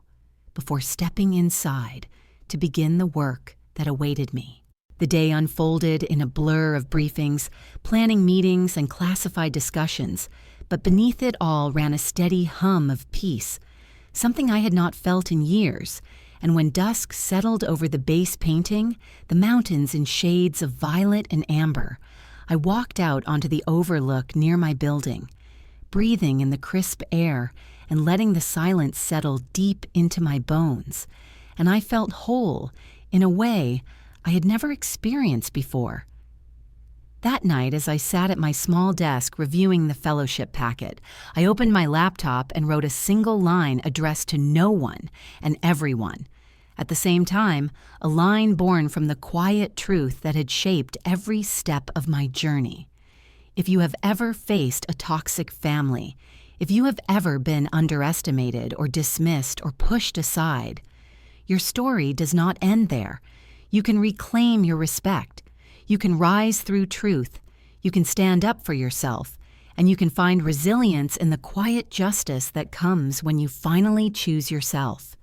before stepping inside to begin the work that awaited me. The day unfolded in a blur of briefings, planning meetings, and classified discussions, but beneath it all ran a steady hum of peace, something I had not felt in years. And when dusk settled over the base painting, the mountains in shades of violet and amber, I walked out onto the overlook near my building, breathing in the crisp air and letting the silence settle deep into my bones. And I felt whole in a way I had never experienced before. That night, as I sat at my small desk reviewing the fellowship packet, I opened my laptop and wrote a single line addressed to no one and everyone. At the same time, a line born from the quiet truth that had shaped every step of my journey. If you have ever faced a toxic family, if you have ever been underestimated or dismissed or pushed aside, your story does not end there. You can reclaim your respect. You can rise through truth, you can stand up for yourself, and you can find resilience in the quiet justice that comes when you finally choose yourself.